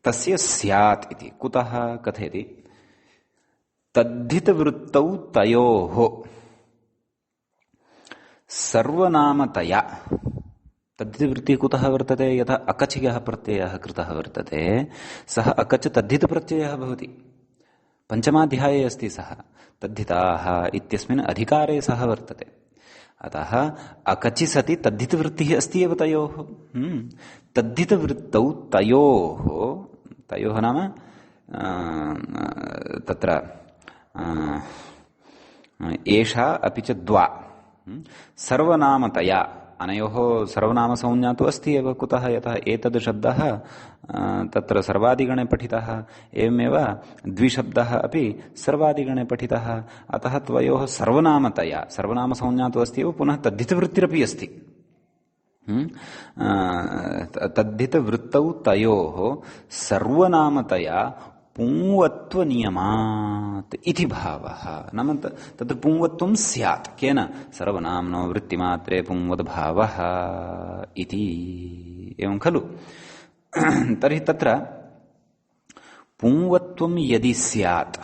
तस्य स्यात् इति कुतः कथयति तद्धितवृत्तौ तयोः सर्वनामतया तद्धितवृत्तिः कुतः वर्तते यथा अकचयः प्रत्ययः कृतः वर्तते सः अकच तद्धितप्रत्ययः भवति पञ्चमाध्याये अस्ति सः तद्धिताः इत्यस्मिन् अधिकारे सः वर्तते अतः अकचि सति तद्धितवृत्तिः अस्ति एव तयोः तद्धितवृत्तौ तयोः नाम तत्र एषा अपि च द्वा सर्वनामतया अनयोः सर्वनामसंज्ञा तु अस्ति एव कुतः यतः एतद् शब्दः तत्र सर्वादिगणे पठितः एवमेव द्विशब्दः अपि सर्वादिगणे पठितः अतः त्वयोः सर्वनामतया सर्वनामसंज्ञा तु अस्ति एव पुनः तद्धितवृत्तिरपि अस्ति तद्धितवृत्तौ तयोः सर्वनामतया पुंवत्वनियमात् इति भावः नाम तत्र पुंवत्वं स्यात् केन सर्वनाम्नो वृत्तिमात्रे पुंवद्भावः इति एवं खलु तर्हि तत्र पुंवत्वं यदि स्यात्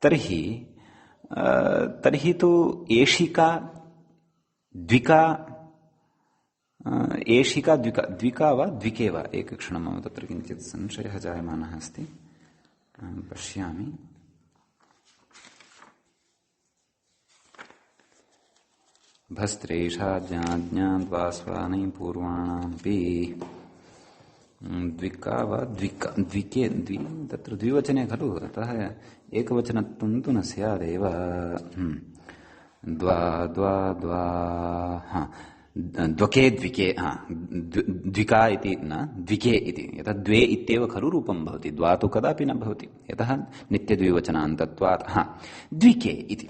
तर्हि तु एषिका द्विका एषिका द्विका वा द्विके वा एकक्षणं मम तत्र किञ्चित् संशयः जायमानः अस्ति पश्यामि भस्त्रेषाज्ञा द्वास्वानि पूर्वाणामपि द्विका वा द्विके तत्र द्विवचने खलु अतः एकवचनत्वं तु न स्यादेव द्वके द्विके द्विका इति न द्विके इति यतः द्वे इत्येव खलु रूपं भवति द्वा तु कदापि न भवति यतः नित्यद्विवचनान्तत्वात् द्विके इति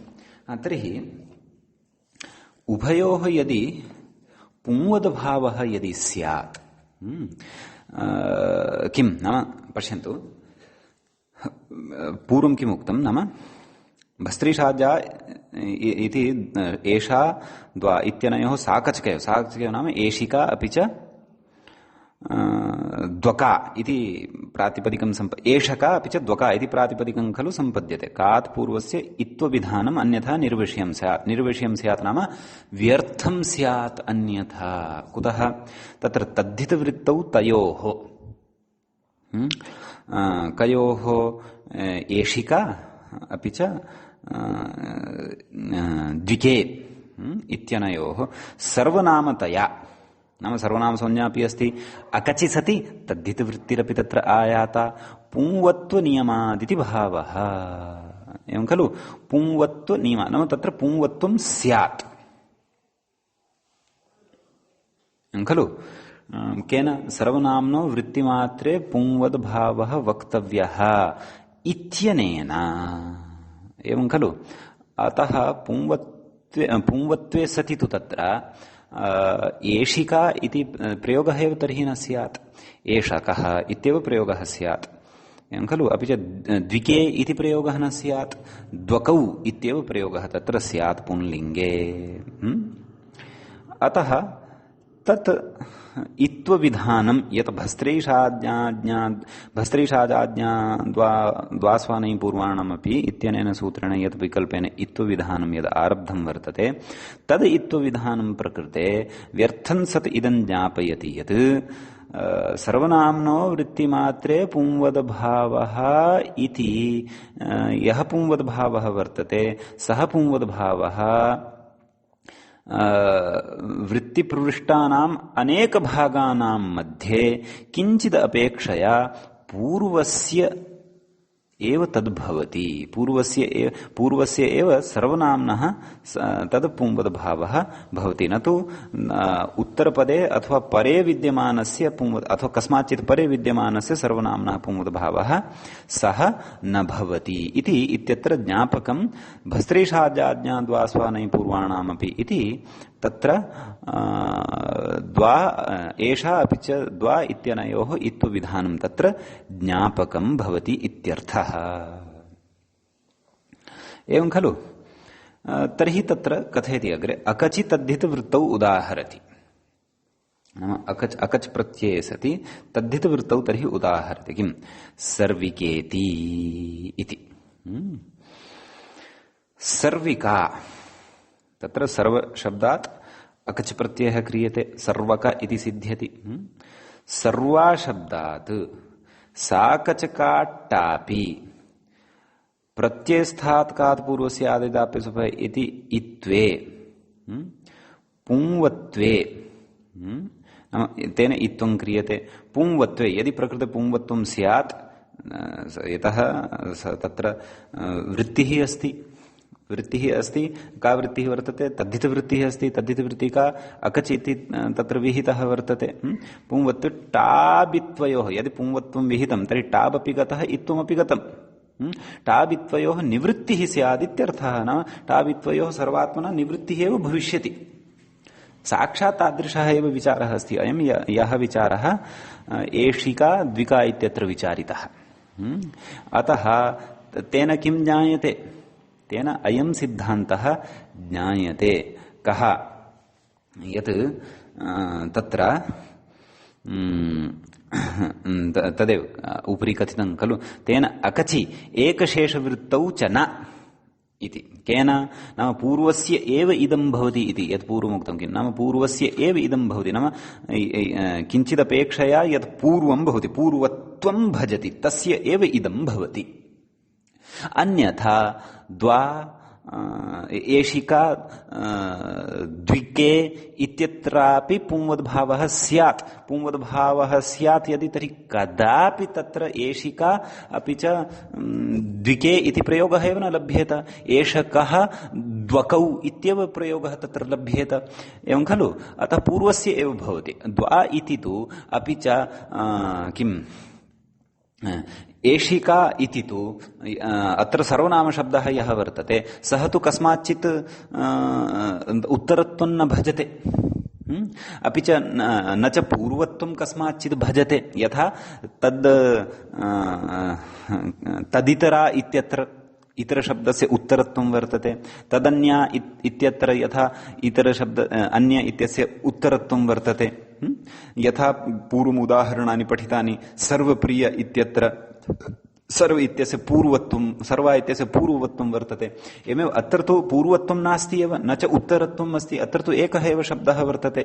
तर्हि उभयोः यदि पुंवद्भावः यदि स्यात् किं नाम पश्यन्तु पूर्वं किम् उक्तं नाम भस्त्रीषाजा इति एषा द्वा इत्यनयोः साकचकयोः नाम एषिका अपि च द्वका इति प्रातिपदिकं एषका अपि च द्वका इति प्रातिपदिकं खलु सम्पद्यते कात् पूर्वस्य इत्त्वविधानम् अन्यथा निर्विषयं स्यात् नाम व्यर्थं स्यात् अन्यथा कुतः तत्र तद्धितवृत्तौ तयोः कयोः एषिका अपि च द्विके इत्यनयोः सर्वनामतया नाम सर्वनामसंज्ञा अपि अस्ति अकचि सति तद्धितवृत्तिरपि तत्र आयाता पुंवत्वनियमादिति भावः एवं खलु पुंवत्वनियम नाम तत्र पुंवत्वं स्यात् एवं खलु केन सर्वनाम्नो वृत्तिमात्रे पुंवद्भावः वक्तव्यः इत्यनेन एवं खलु अतः पुंवत्वे सति तु तत्र एषिका इति प्रयोगः एव तर्हि न स्यात् एषकः इत्येव प्रयोगः स्यात् एवं खलु। अपि च द्विके इति प्रयोगः न स्यात्, द्वकौ इत्येव प्रयोगः तत्र स्यात् पुंलिङ्गे। अतः तत् इत्वविधानं यत् भस्त्रीषाजाज्ञा द्वास्वानै पूर्वाणमपि इत्यनेन सूत्रेण यत् विकल्पेन इत्वविधानं यद् आरब्धं वर्तते तद् इत्वविधानं प्रकृते व्यर्थं सत् इदं ज्ञापयति यत् सर्वनाम्नो वृत्तिमात्रे पुंवदभावः इति यः पुंवदभावः वर्तते सः पुंवदभावः वृत्तिप्रविष्टानाम् अनेक भागानां मध्ये किञ्चित् अपेक्षया पूर्वस्य एव तद्भवति। पूर्वस्य एव सर्वनाम्नः तद् पुंवदभावः भवति, न तु उत्तरपदे अथवा परे विद्यमानस्य अथवा कस्माच्चित् परे विद्यमानस्य सर्वनाम्नः पुंवदभावः सः न भवति इति इत्यत्र ज्ञापकं भस्त्रीषाजाज्ञाद्वास्वानै पूर्वाणामपि इति तत्र द्वा एषा अपि च द्वा इत्यनयोः इत्वविधानं तत्र ज्ञापकं भवति इत्यर्थः। एवं खलु। तर्हि तत्र कथयति अग्रे अकचि तद्धितवृत्तौ उदाहरति। नाम अकच् प्रत्यये सति तद्धितवृत्तौ तर्हि उदाहरति किं सर्विकेति इति। सर्विका तत्र सर्व शब्दात् अकच् प्रत्ययः क्रियते, सर्वक इति सिद्ध्यति। सर्वा शब्दात् साकचकाट्टापि प्रत्ययस्थात् कात् पूर्वस्य आदिदाप्य सुपः इति इत्वे पुंवत्वे तेन इत्वं क्रियते। पुंवत्वे यदि प्रकृते पुंवत्वं स्यात् यतः तत्र वृत्तिः अस्ति का वृत्तिः वर्तते तद्धितवृत्तिः अस्ति, तद्धितवृत्तिः का अकच् इति तत्र विहितः वर्तते। पुंवत्व टाबित्वयोः यदि पुंवत्वं विहितं तर्हि टाबपि गतः इत्वमपि गतम्। टाबित्वयोः निवृत्तिः स्यादित्यर्थः। नाम टाबित्वयोः सर्वात्मना निवृत्तिः एव भविष्यति। साक्षात् तादृशः एव विचारः अस्ति। अयं यः विचारः एषिका द्विका इत्यत्र विचारितः। अतः तेन किं ज्ञायते? तेन अयं सिद्धान्तः ज्ञायते। कः? यत् तत्र तदेव उपरि कथितं खलु तेन अकचि एकशेषवृत्तौ च न इति। केन? नाम पूर्वस्य एव इदं भवति इति। यत् पूर्वमुक्तं किं नाम पूर्वस्य एव इदं भवति। नाम किञ्चिदपेक्षया यत् पूर्वं भवति पूर्वत्वं भजति तस्य एव इदं भवति। अन्यथा द्वा एषिका द्विके इत्यत्रापि पुंवद्भावः स्यात्। पुंवद्भावः स्यात् यदि तर्हि कदापि तत्र एषिका अपि च द्विके इति प्रयोगः एव न लभ्येत। एषकः द्वकौ इत्येव प्रयोगः तत्र लभ्येत। एवं खलु। अतः पूर्वस्य एव भवति। द्वा इति तु अपि च किम् एषिका इति तु अत्र सर्वनामशब्दः यः वर्तते सः तु कस्माच्चित् उत्तरत्वं न भजते। अपि च न च पूर्वत्वं कस्माच्चित् भजते। यथा तदितरा इत्यत्र इतरशब्दस्य उत्तरत्वं वर्तते। तदन्या इत्यत्र यथा इतरशब्द अन्य इत्यस्य उत्तरत्वं वर्तते। यथा पूर्वमुदाहरणानि पठितानि सर्वप्रिय इत्यत्र सर्व इत्यस्य पूर्वत्वं सर्वा इत्यस्य पूर्ववत्वं वर्तते। एवमेव अत्र तु पूर्वत्वं नास्ति एव न च उत्तरत्वम् अस्ति। अत्र तु एकः एव शब्दः वर्तते।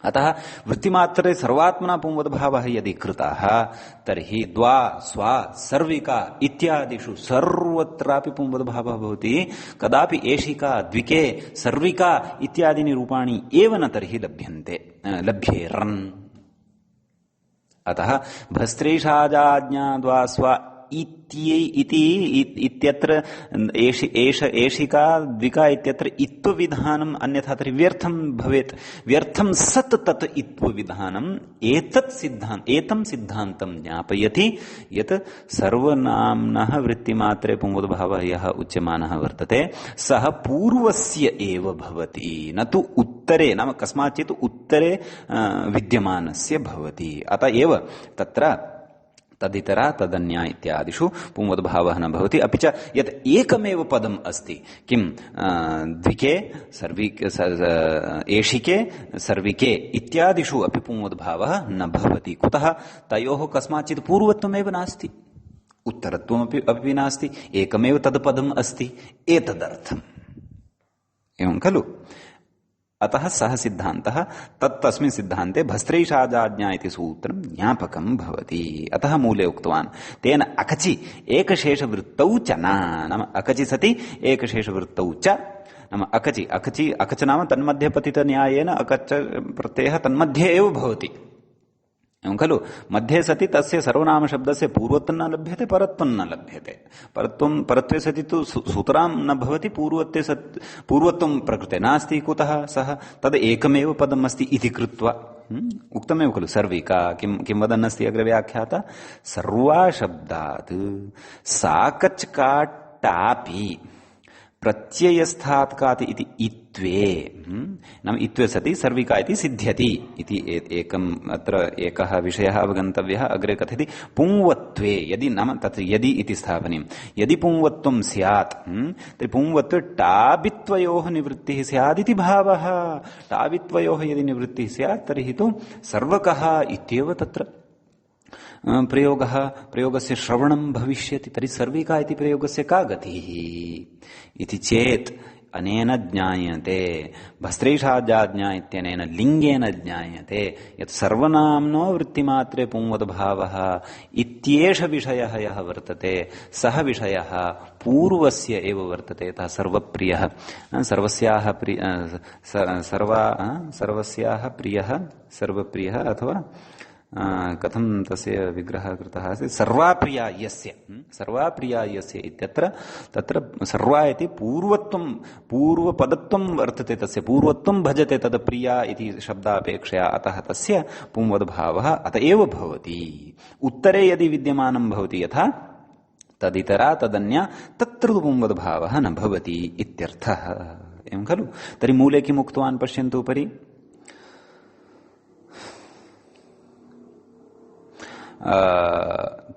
अतः वृत्तिमात्रे सर्वात्मना पुंवद्भावः यदि कृतः तर्हि द्वा स्वा सर्विका इत्यादिषु सर्वत्रापि पुंवद्भावः भवति। कदापि एषिका द्विके सर्विका इत्यादीनि रूपाणि एव न तर्हि लभ्येरन्। अतः भस्त्रीषाजाज्ञा द्वा स्वा इत्यत्र एषिका द्विका इत्यत्र इत्वविधानम् अन्यथा तर्हि व्यर्थं भवेत्। व्यर्थं सत् तत् इत्वविधानम् एतं सिद्धान्तं ज्ञापयति यत् सर्वनाम्नः वृत्तिमात्रे पुंवद्भावः यः उच्यमानः वर्तते सः पूर्वस्य एव भवति न तु उत्तरे नाम कस्माच्चित् उत्तरे विद्यमानस्य भवति। अत एव तत्र तदितरा तदन्या इत्यादिषु पुंवद्भावः न भवति। अपि च यत् एकमेव पदम् अस्ति, किं द्विके एषिके सर्विके इत्यादिषु अपि पुंवद्भावः न भवति। कुतः? तयोः कस्माचित् पूर्वत्वमेव नास्ति, उत्तरत्वमपि अपि नास्ति, एकमेव तत्पदम् अस्ति, एतदर्थम्। एवं खलु? अतः सः सिद्धान्तः तस्मिन् सिद्धान्ते भस्त्रैषाजाज्ञा इति सूत्रं ज्ञापकं भवति। अतः मूले उक्तवान् तेन अकचि एकशेषवृत्तौ च न, नाम अकचि सति एकशेषवृत्तौ च, नाम अकच नाम तन्मध्ये पतितन्यायेन अकच प्रत्ययः तन्मध्ये एव भवति, एवं खलु? मध्ये सति तस्य सर्वनामशब्दस्य पूर्वत्वं न लभ्यते, परत्वं न लभ्यते। परत्वे सति तु सूत्रां न भवति, पूर्वत्वं प्रकृते नास्ति। कुतः? सः तद् एकमेव पदम् अस्ति इति कृत्वा उक्तमेव खलु। सर्विका किं वदन् अस्ति अग्रे व्याख्याता? सर्वा शब्दात् साकच्काट्टापि प्रत्ययस्थात् कात् इति इत्वे, नाम इत्वे सति सर्विका इति सिद्ध्यति इति एकम् अत्र एकः विषयः अवगन्तव्यः। अग्रे कथयति पुंवत्वे, यदि नाम तत्र यदि इति स्थापनीयं, यदि पुंवत्वं स्यात् तर्हि पुंवत्वे टाबित्वयोः निवृत्तिः स्यादिति भावः। टाबित्वयोः यदि निवृत्तिः स्यात् तर्हि तु सर्वकः इत्येव तत्र प्रयोगस्य श्रवणं भविष्यति। तर्हि सर्विका इति प्रयोगस्य का गतिः इति चेत् अनेन ज्ञायते, भस्त्रैषाजाज्ञा इत्यनेन लिङ्गेन ज्ञायते यत् सर्वनाम्नो वृत्तिमात्रे पुंवद्भावः इत्येष विषयः यः वर्तते, सः विषयः पूर्वस्य एव वर्तते। यतः सर्वप्रियः, सर्वस्याः सर्वप्रियः अथवा कथं तस्य विग्रहः कृतः अस्ति? सर्वाप्रिया यस्य इत्यत्र तत्र सर्वा इति पूर्वपदत्वं वर्तते, तस्य पूर्वत्वं भजते तद् प्रिया इति शब्दापेक्षया। अतः तस्य पुंवद्भावः अत एव भवति। उत्तरे यदि विद्यमानं भवति यथा तदितरा तदन्या, तत्र पुंवद्भावः न भवति इत्यर्थः। एवं खलु? तर्हि मूले किम् उक्तवान् पश्यन्तु उपरि।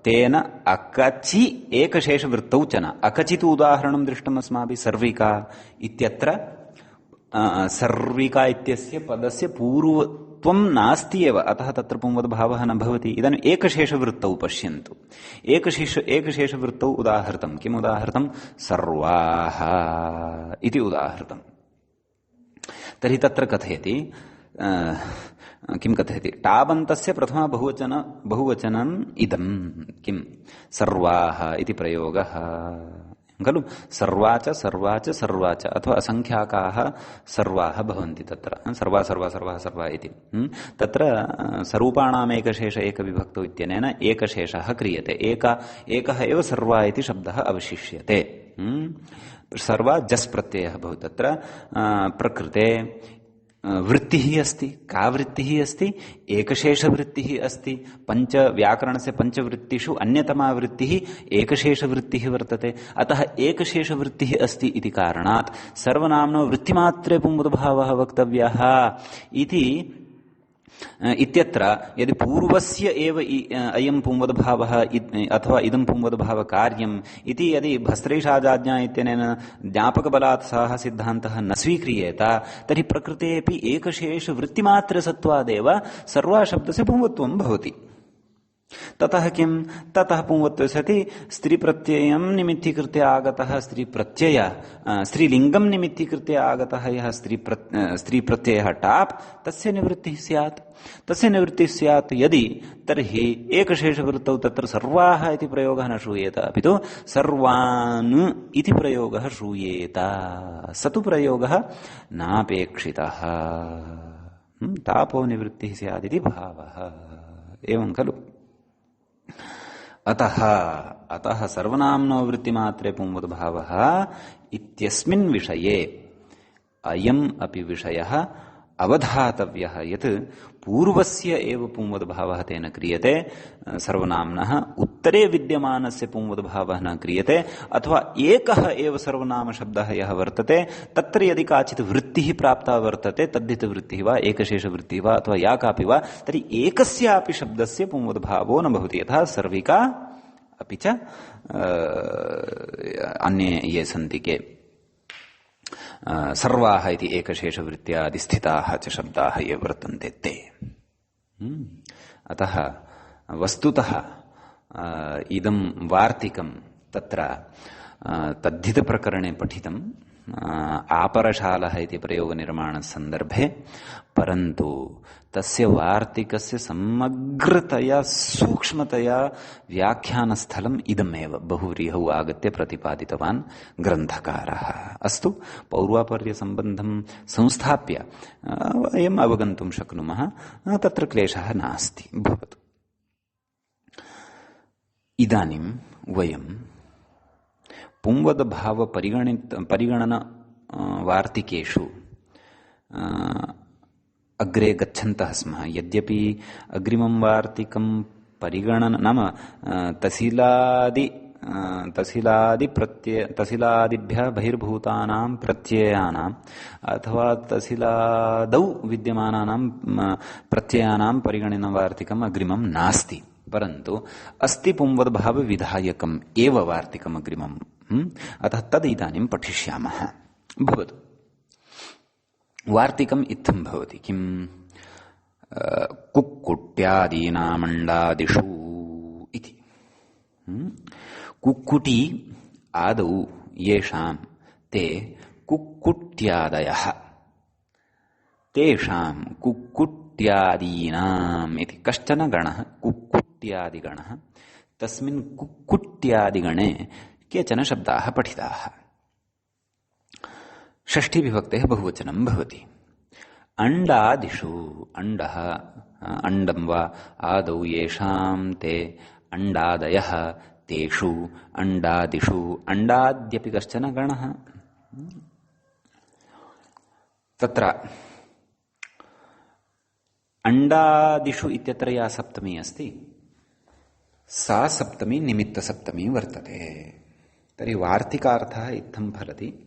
तेन अकचि एकशेषवृत्तौ च न, अकचित् उदाहरणं दृष्टम् अस्माभिः। सर्विका इत्यत्र सर्विका इत्यस्य पदस्य पूर्वत्वं नास्ति एव, अतः तत्र पुंवद्भावः न भवति। इदानीम् एकशेषवृत्तौ पश्यन्तु। एकशेषवृत्तौ उदाहृतं, किम् उदाहृतं? सर्वाः इति उदाहृतम्। तर्हि तत्र कथयति किं कथयति? टाबन्तस्य प्रथमा बहुवचनम् इदं किं? सर्वाः इति प्रयोगः खलु? सर्वा च अथवा असङ्ख्याकाः सर्वाः भवन्ति तत्र। सर्वा इति तत्र स्वरूपाणाम् एकशेष एकविभक्तौ इत्यनेन एकशेषः क्रियते। एकः एव सर्वा इति शब्दः अवशिष्यते। सर्वा जस् प्रत्ययः भवति। तत्र प्रकृते वृत्तिः अस्ति। का वृत्तिः अस्ति? एकशेषवृत्तिः अस्ति। व्याकरणस्य पञ्चवृत्तिषु अन्यतमा वृत्तिः एकशेषवृत्तिः वर्तते। अतः एकशेषवृत्तिः अस्ति इति कारणात् सर्वनाम्नो वृत्तिमात्रे पुंवद्भावः वक्तव्यः इति इत्यत्र यदि पूर्वस्य एव अयं पुंवद्भावः अथवा इदं पुंवद्भाव कार्यम् इति यदि भस्त्रैषाजाज्ञा इत्यनेन ज्ञापकबलात् सः सिद्धान्तः न स्वीक्रियेत तर्हि प्रकृतेऽपि एकशेषवृत्तिमात्रसत्वादेव सर्वाशब्दस्य पुंवत्वं भवति। ततः किम्? ततः पुंवत्वे सति स्त्रीप्रत्ययं निमित्तीकृत्य आगतः स्त्रीलिङ्गं निमित्तीकृत्य आगतः यः स्त्रीप्रत्ययः टाप्, तस्य निवृत्तिः स्यात्। यदि तर्हि एकशेषवृत्तौ तत्र सर्वाः इति प्रयोगः न श्रूयेत, अपि तु सर्वान् इति प्रयोगः श्रूयेत। स तु प्रयोगः नापेक्षितः। तापो निवृत्तिः स्यादिति भावः। एवं खलु? अतः सर्वनाम्नो वृत्तिमात्रे पुंवद्भावः इत्यस्मिन् विषये अयम् अपि विषयः अवधातव्यः यत् पूर्वस्य एव पुंवद्भावः तेन क्रियते सर्वनाम्नः उत्तरे विद्यमानस्य पुंवद्भावः न क्रियते अथवा एकः एव सर्वनामशब्दः यः वर्तते तत्र यदि काचित् वृत्तिः प्राप्ता वर्तते तद्धितवृत्तिः वा एकशेषवृत्तिः वा अथवा या कापि वा तर्हि एकस्यापि शब्दस्य पुंवद्भावो न भवति यथा सर्विका अपि च अन्ये ये सन्ति के सर्वाः इति एकशेषवृत्त्यादिस्थिताः च शब्दाः ये वर्तन्ते ते। अतः वस्तुतः इदं वार्तिकं तत्र तद्धितप्रकरणे पठितम् आपरशालः इति प्रयोगनिर्माणसन्दर्भे, परन्तु तस्य वार्तिकस्य समग्रतया सूक्ष्मतया व्याख्यानस्थलम् इदमेव बहुव्रीहौ आगत्य प्रतिपादितवान् ग्रन्थकारः। अस्तु, पौर्वापर्यसम्बन्धं संस्थाप्य वयम् अवगन्तुं शक्नुमः, तत्र क्लेशः नास्ति। भवतु। इदानीं वयं पुंवद्भाव परिगणन वार्तिकेषु अग्रे गच्छन्तः स्मः। यद्यपि अग्रिमं वार्तिकं परिगणन नाम तसिलादिभ्यः बहिर्भूतानां प्रत्ययानाम् अथवा तसिलादौ विद्यमानानां प्रत्ययानां परिगणनवार्तिकम् अग्रिमं नास्ति, परन्तु अस्ति पुंवद्भाव विधायकम् एव वार्तिकम् अग्रिमम्। अतः तद् इदानीं पठिष्यामः। भवतु। वार्तिकम् इत्थं भवति किम्? कुक्कुट्यादीनामण्डादिषु इति। कुक्कुटी आदौ येषां ते कुक्कुट्यादयः, तेषां कुक्कुट्यादीनाम् इति कश्चन गणः कुक्कुट्यादिगणः। तस्मिन् कुक्कुट्यादिगणे केचन शब्दाः पठिताः। षष्ठीविभक्तेः बहुवचनं भवति। अण्डादिषु, अण्डः अण्डं वा आदौ येषां ते अण्डादयः तेषु अण्डादिषु, अण्डाद्यपि कश्चन गणः। तत्र अण्डादिषु इत्यत्र या सप्तमी अस्ति सा सप्तमी निमित्तसप्तमी वर्तते। तर्हि वार्तिकार्थः इत्थं फलति।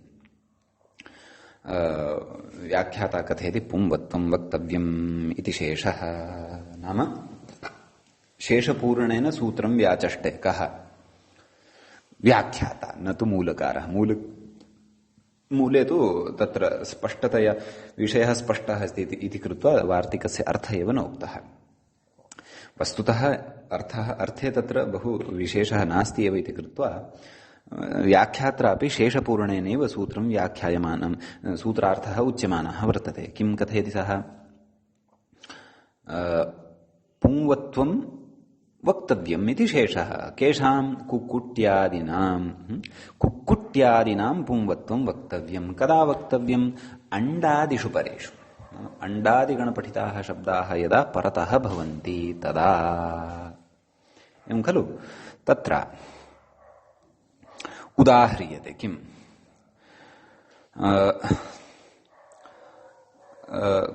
व्याख्याता कथयति पुंवत्वं वक्तव्यम् इति शेषः, नाम शेषपूर्णेन सूत्रं व्याचष्टे। कः? व्याख्याता, न तु मूलकारः। मूले तु तत्र स्पष्टतया विषयः स्पष्टः अस्ति इति कृत्वा वार्तिकस्य अर्थः एव न उक्तः। वस्तुतः अर्थे तत्र बहु विशेषः नास्ति एव इति कृत्वा व्याख्यात्रापि शेषपूर्णेनैव सूत्रं व्याख्यायमानं, सूत्रार्थः उच्यमानः वर्तते। किं कथयति सः? पुंवत्वं वक्तव्यम् इति शेषः। केषां? कुक्कुट्यादिनां पुंवत्वं वक्तव्यं। कदा वक्तव्यम्? अण्डादिषु परेषु। अण्डादिगणपठिताः शब्दाः यदा परतः भवन्ति तदा। एवं खलु? तत्र उदाह्रियते किम्?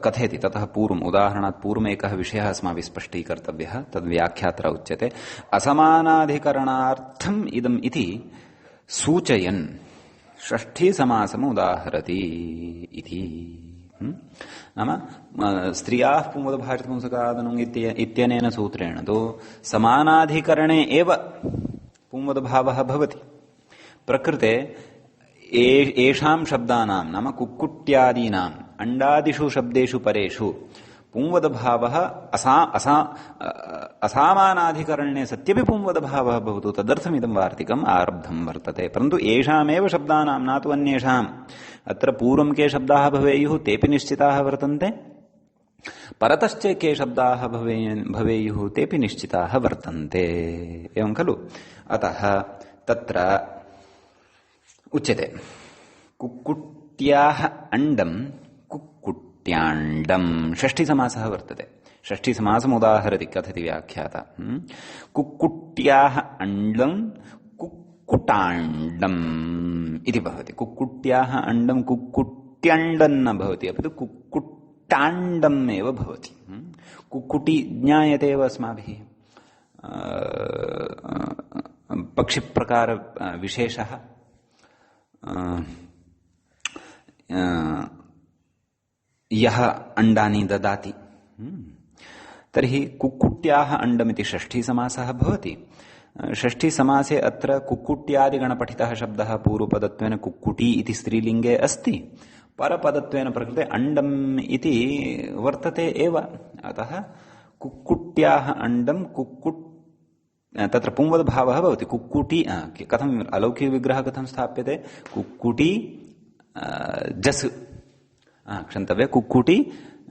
कथयति ततः पूर्वम्, उदाहरणात् पूर्वमेकः विषयः अस्माभिः स्पष्टीकर्तव्यः। तद्व्याख्यात्र उच्यते असमानाधिकरणार्थम् इदम् इति सूचयन् षष्ठीसमासम् उदाहरति इति। नाम स्त्रियाः पुंवद्भाषितपुंसकादनुङ् इत्यनेन सूत्रेण तु समानाधिकरणे एव पुंवद्भावः भवति। प्रकृते एषां शब्दानां नाम कुक्कुट्यादीनाम् अण्डादिषु शब्देषु परेषु पुंवद्भावः असामानाधिकरणे सत्यपि पुंवद्भावः भवतु, तदर्थमिदं वार्तिकम् आरब्धं वर्तते। परन्तु येषामेव शब्दानां न तु अन्येषाम्। अत्र पूर्वं के शब्दाः भवेयुः तेऽपि निश्चिताः वर्तन्ते, परतश्च के शब्दाः भवेयुः तेऽपि निश्चिताः वर्तन्ते। एवं खलु? अतः तत्र उच्यते कुक्कुट्याः अण्डं कुक्कुट्याण्डं। षष्ठीसमासः वर्तते। षष्ठीसमासमुदाहरति कथति व्याख्याता। कुक्कुट्याः अण्डं कुक्कुटाण्डम् इति भवति। कुक्कुट्याः अण्डं कुक्कुट्यण्डं न भवति, अपि तु कुक्कुटाण्डम् एव भवति। कुक्कुटी ज्ञायते एव अस्माभिः, पक्षिप्रकार विशेषः। यः अंडानि ददाति, तर्हि कुक्कुट्याः अंडमिति षष्ठी समासः भवति। षष्ठी समासे अत्र कुक्कुट्यादिगणपठितः शब्दः पूर्वपदत्वेन कुक्कुटी इति स्त्रीलिङ्गे अस्ति, परपदत्वेन प्रकृते अंडम् इति वर्तते एव। अतः कुक्कुट्याः अंडं कुक्कुट्, तत्र पुंवद्भावः भवति। कुक्कुटी कथम् अलौकिकविग्रहः कथं स्थाप्यते? कुक्कुटी जस्, क्षन्तव्य, कुक्कुटी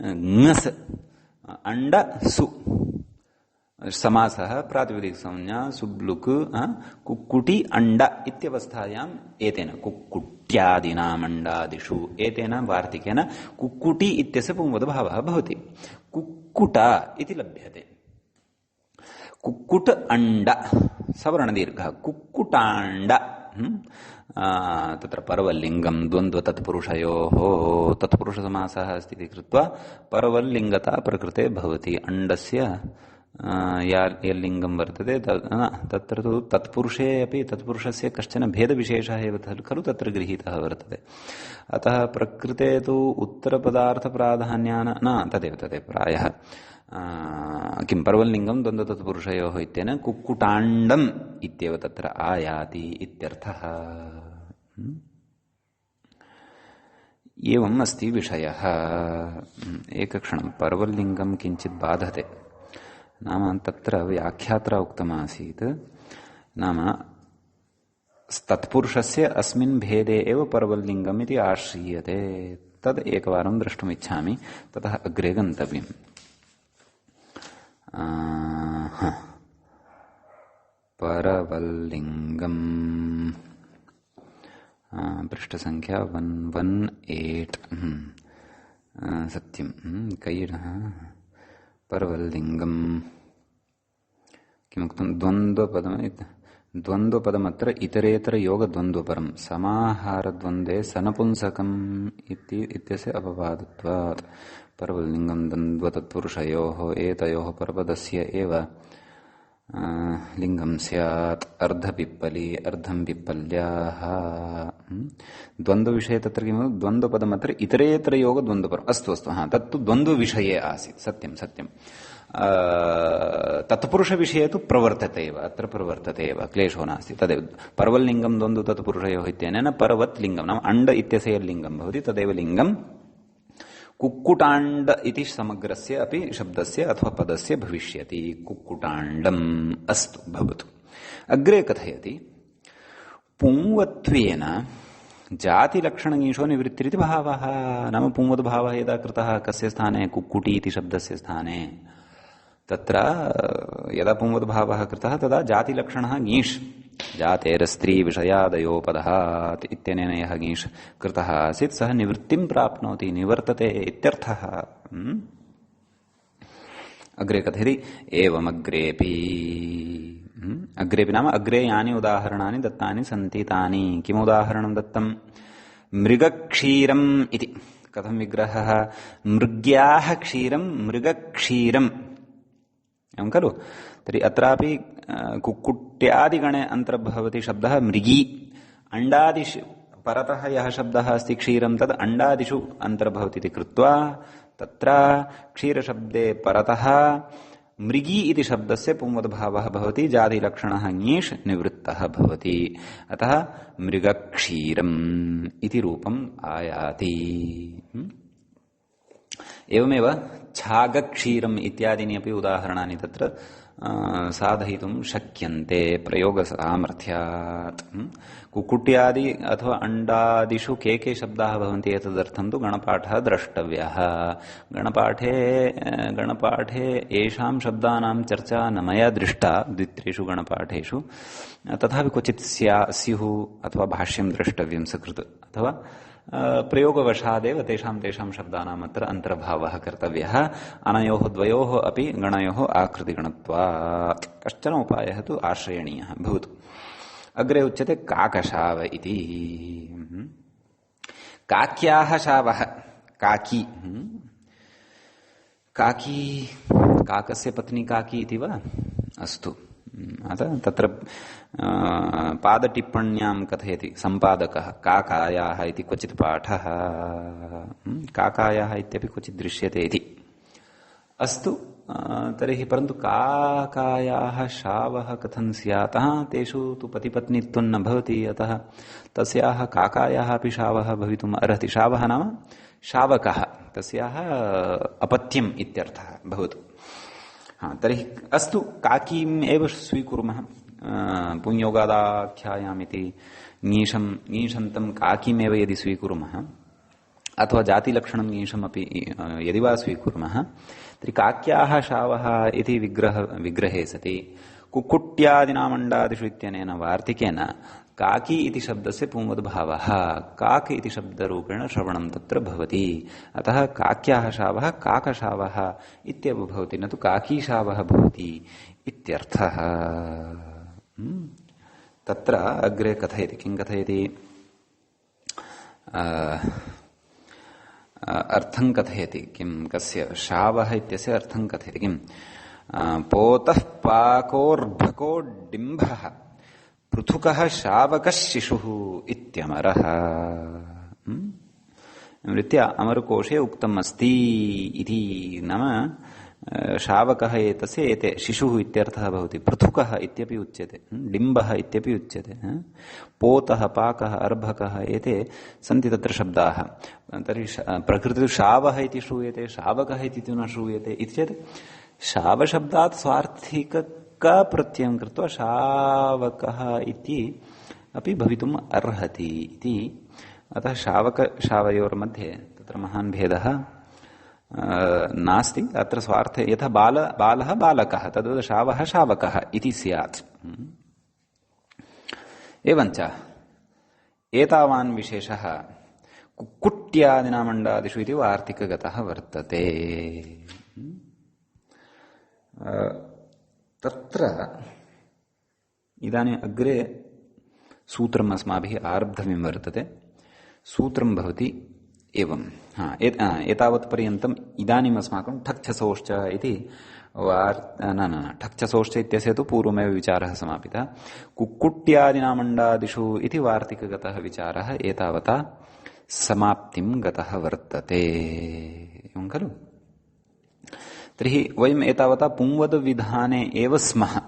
ङस्, अंड सु, समासः प्रातिपदिकसंज्ञा सुब्लुक् कुक्कुटी अंड इत्यवस्थायाम् एतेन कुक्कुट्यादीनाम् अंडादिषु एतेन वार्तिकेन कुक्कुटी इत्यस्य पुंवद्भावः भवति। कुक्कुट इति लभ्यते। कुक्कुट अंड सवर्णदीर्घः, कुक्कुटाण्ड, तत्र परवल्लिङ्गं द्वन्द्व तत्पुरुषयोः तत्पुरुषसमासः अस्ति इति कृत्वा परवल्लिङ्गता प्रकृते भवति। अंडस्य यल्लिङ्गं वर्तते तत्र तु तत्पुरुषे अपि तत्पुरुषस्य कश्चन भेदविशेषः एव खलु तत्र गृहीतः वर्तते। अतः प्रकृते तु उत्तरपदार्थप्राधान्यान न तदेव प्रायः किं परवल्लिङ्गं द्वन्द्वतत्पुरुषयोः इत्यनेन कुक्कुटाण्डम् इत्येव तत्र आयाति इत्यर्थः। एवम् अस्ति विषयः। एकक्षणं, परवल्लिङ्गं किञ्चित् बाधते। नाम तत्र व्याख्यात्रा उक्तमासीत्, नाम तत्पुरुषस्य अस्मिन् भेदे एव परवल्लिङ्गम् इति आश्रीयते। तद् एकवारं द्रष्टुमिच्छामि, ततः अग्रे गन्तव्यम्। परवल्लिङ्गम् पृष्ठसङ्ख्या 118 सत्यं कैरः परवल्लिङ्गम् किमुक्तं द्वन्द्वपदमत्र इतरेतरयोगद्वन्द्वपरं समाहारद्वन्द्वे सनपुंसकम् इत्यस्य अपवादत्वात् परवल्लिङ्गं द्वन्द्वतत्पुरुषयोः एतयोः परपदस्य एव लिङ्गं स्यात्। अर्धपिप्पली अर्धं पिप्पल्याः द्वन्द्वविषये तत्र किं द्वन्द्वपदमत्र इतरेतरयोगद्वन्द्वपरम्। अस्तु अस्तु, तत्तु द्वन्द्वविषये आसीत्, सत्यं सत्यं। तत्पुरुषविषये तु प्रवर्तते एव, अत्र प्रवर्तते एव, क्लेशो नास्ति। तदेव परवल्लिङ्गं द्वन्द्वतत्पुरुषयोः इत्यनेन परवत् लिङ्गं, नाम अण्ड इत्यस्य यल्लिङ्गं भवति तदेव लिङ्गं कुक्कुटाण्ड इति समग्रस्य अपि शब्दस्य अथवा पदस्य भविष्यति। कुक्कुटाण्डम् अस्तु भवतु। अग्रे कथयति, पुंवत्वेन जातिलक्षणगीषो निवृत्तिरिति भावः। नाम पुंवद्भावः यदा कृतः कस्य स्थाने? कुक्कुटी इति शब्दस्य स्थाने। तत्र यदा पुंवद्भावः कृतः तदा जातिलक्षणः गीष्, जातेरस्त्री विषयादयोपदः इत्यनेन यः गीष् कृतः आसीत् सः निवृत्तिं प्राप्नोति, निवर्तते इत्यर्थः। अग्रे कथयति, एवमग्रेपि। अग्रेपि नाम अग्रे यानि उदाहरणानि दत्तानि सन्ति तानि। किम् उदाहरणं दत्तं? मृगक्षीरम् इति। कथं विग्रहः? मृग्याः क्षीरं मृगक्षीरम्, एवं खलु। तर्हि अत्रापि कुक्कुट्यादिगणे अन्तर्भवति शब्दः मृगी। अण्डादिषु परतः यः शब्दः अस्ति क्षीरं तद् अण्डादिषु अन्तर्भवति इति कृत्वा तत्र क्षीरशब्दे परतः मृगी इति शब्दस्य पुंवद्भावः भवति, जातिलक्षणः ङीष् निवृत्तः भवति। अतः मृगक्षीरम् इति रूपम् आयाति। एवमेव छागक्षीरम् इत्यादीनि अपि उदाहरणानि तत्र साधयितुं शक्यन्ते प्रयोगसामर्थ्यात्। कुक्कुट्यादि अथवा अण्डादिषु के शब्दाः भवन्ति एतदर्थं तु गणपाठः द्रष्टव्यः। गणपाठे येषां शब्दानां चर्चा न मया दृष्टा द्वित्रेषु गणपाठेषु, तथापि क्वचित् स्युः अथवा भाष्यं द्रष्टव्यं सकृत्, अथवा प्रयोगवशादेव तेषां शब्दानाम् अत्र अन्तर्भावः कर्तव्यः। अनयोः द्वयोः अपि गणयोः आकृतिगणत्वात् कश्चन उपायः तु आश्रयणीयः भवतु। अग्रे उच्यते काकशाव इति। काक्याः शावः, काकी काकी काकस्य पत्नी काकी इति वा अस्तु अतः तत्र पादटिप्पण्यां कथयति सम्पादकः काकायाः इति क्वचित् पाठः काकायाः इत्यपि क्वचित् दृश्यते इति अस्तु तर्हि परन्तु काकायाः शावः कथं स्यात् तेषु तु पतिपत्नीत्वं न भवति अतः तस्याः काकायाः अपि शावः भवितुम् अर्हति शावः नाम शावकः तस्याः अपत्यम् इत्यर्थः भवतु तर्हि अस्तु काकीम् एव स्वीकुर्मः पुंयोगादाख्यायाम् इति ङीषन्तं काकीमेव यदि स्वीकुर्मः अथवा जातिलक्षणं ङीषमपि यदि वा स्वीकुर्मः तर्हि काक्याः शावः इति विग्रहे सति कुक्कुट्यादिनामण्डादिषु इत्यनेन वार्तिकेन काकी इति शब्दस्य पुंवद्भावः काक इति शब्दरूपेण श्रवणं तत्र भवति अतः काक्याः शावः काकशावः इत्येव भवति न तु काकीशावः भवति इत्यर्थः तत्र अग्रे कथयति किं कथयति अर्थं कथयति किं कस्य शावः इत्यस्य अर्थं कथयति किं पोतः पाकोर्भको डिम्भः पृथुकः शावकः शिशुः इत्यमरः रीत्या अमरकोशे उक्तम् अस्ति इति नाम शावकः एतस्य एते शिशुः इत्यर्थः भवति पृथुकः इत्यपि उच्यते डिम्बः इत्यपि उच्यते पोतः पाकः अर्भकः एते सन्ति तत्र शब्दाः तर्हि प्रकृतिः शावः इति श्रूयते शावकः इति तु न श्रूयते इति चेत् शावशब्दात् स्वार्थिक प्रत्ययं कृत्वा शावकः इति अपि भवितुम् अर्हति इति अतः शावक शावयोर्मध्ये तत्र महान् भेदः नास्ति अत्र स्वार्थे यथा बालः बालकः तद्वत् शावः शावकः इति स्यात् एवञ्च एतावान् विशेषः कुक्कुट्यादिनामण्डादिषु इति वार्तिकगतः वर्तते तत्र इदानीम् अग्रे सूत्रम् अस्माभिः आरब्धव्यं वर्तते सूत्रं भवति एवं एतावत् पर्यन्तम् इदानीम् अस्माकं ठक्छसोश्च इति ठक्छसोश्च इत्यस्य तु पूर्वमेव विचारः समापितः कुक्कुट्यादिनामण्डादिषु इति वार्तिकगतः विचारः एतावता समाप्तिं गतः वर्तते एवं खलु तर्हि वयम् एतावता पुंवदविधाने एव स्मः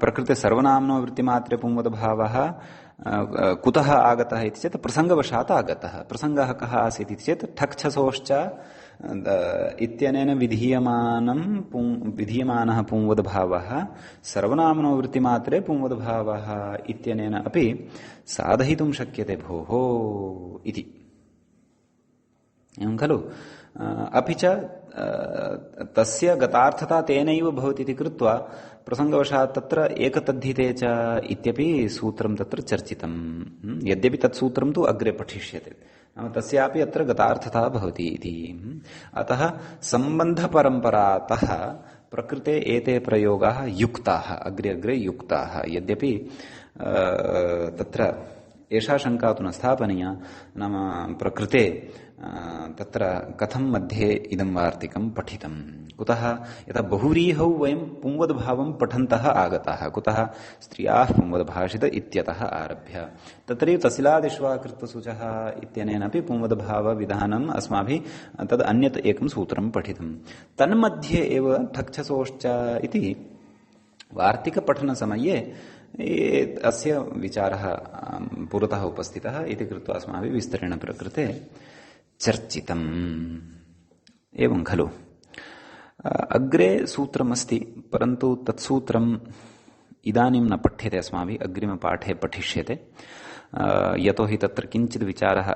प्रकृते सर्वनाम्नो वृत्तिमात्रे पुंवदभावः कुतः आगतः इति चेत् प्रसङ्गवशात् आगतः प्रसङ्गः कः आसीत् इति चेत् ठक्छसोश्च इत्यनेन विधीयमानः पुंवदभावः सर्वनाम्नो वृत्तिमात्रे पुंवदभावः इत्यनेन अपि साधयितुं शक्यते भोः इति एवं खलु अपि च तस्य गतार्थता तेनैव भवति इति कृत्वा प्रसङ्गवशात् तत्र एकतद्धिते च इत्यपि सूत्रं तत्र चर्चितं यद्यपि तत् सूत्रं तु अग्रे पठिष्यते नाम तस्यापि अत्र गतार्थता भवति इति अतः सम्बन्धपरम्परातः प्रकृते एते प्रयोगाः युक्ताः अग्रे अग्रे युक्ताः यद्यपि तत्र एषा शङ्का तु न स्थापनीया नाम प्रकृते तत्र कथं मध्ये इदं वार्तिकं पठितं कुतः यथा बहुव्रीहौ वयं पुंवद्भावं पठन्तः आगताः कुतः स्त्रियाः पुंवद्भाषित इत्यतः आरभ्य तत्रैव तसिलादिष्वाकृतसूचः इत्यनेन अपि पुंवद्भावविधानम् अस्माभिः तद् अन्यत् एकं सूत्रं पठितं तन्मध्ये एव ठक्छसोश्च इति वार्तिकपठनसमये अस्य विचारः पुरतः उपस्थितः इति कृत्वा अस्माभिः विस्तरेण प्रकृते चर्चितम् एवं खलु अग्रे सूत्रमस्ति परन्तु तत्सूत्रम् इदानीं न पठ्यते अस्माभिः अग्रिमपाठे पठिष्यते यतोहि तत्र किञ्चित् विचारः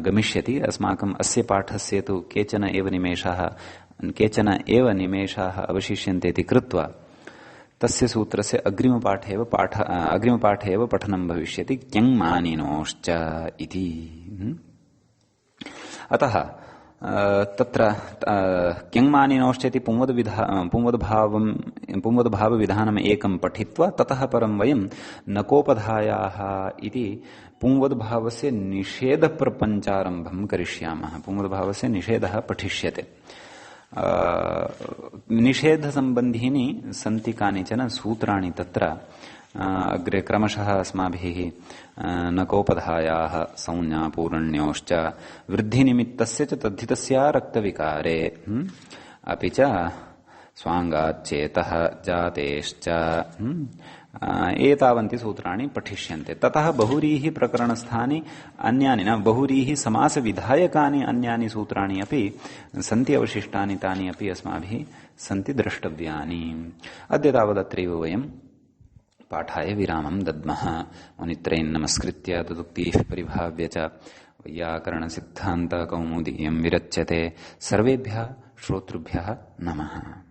गमिष्यति अस्माकम् अस्य पाठस्य तु केचन एव निमेषाः अवशिष्यन्ते इति कृत्वा तस्य सूत्रस्य अग्रिमपाठे एव पठनं भविष्यति क्यङ्मानिनोश्च इति अतः तत्र क्यङ्मानिनोश्चेति पुंवद्भावविधानम् एकं पठित्वा ततः परं वयं नकोपधायाः इति पुंवद्भावस्य निषेधप्रपञ्चारम्भं करिष्यामः पुंवद्भावस्य निषेधः पठिष्यते निषेधसम्बन्धीनि सन्ति कानिचन सूत्राणि तत्र अग्रे क्रमशः अस्माभिः नकोपधायाः संज्ञापूरण्योश्च वृद्धिनिमित्तस्य च तद्धितस्य रक्तविकारे अपि च स्वाङ्गाच्चेतः जातेश्च एतावन्ति सूत्राणि पठिष्यन्ते। ततः बहुव्रीहि प्रकरणस्थानि अन्यानि न बहुव्रीहि समासविधायकानि अन्यानि सूत्राणि अपि सन्ति अवशिष्टानि तानि अपि अस्माभिः सन्ति द्रष्टव्यानि। अद्य तावदत्रैव वयं पाठाय विरामं दद्मः। मुनित्रैन् नमस्कृत्य तदुक्तिः परिभाव्य च वैयाकरणसिद्धान्तकौमुदीयं विरच्यते। सर्वेभ्यः श्रोतृभ्यः नमः।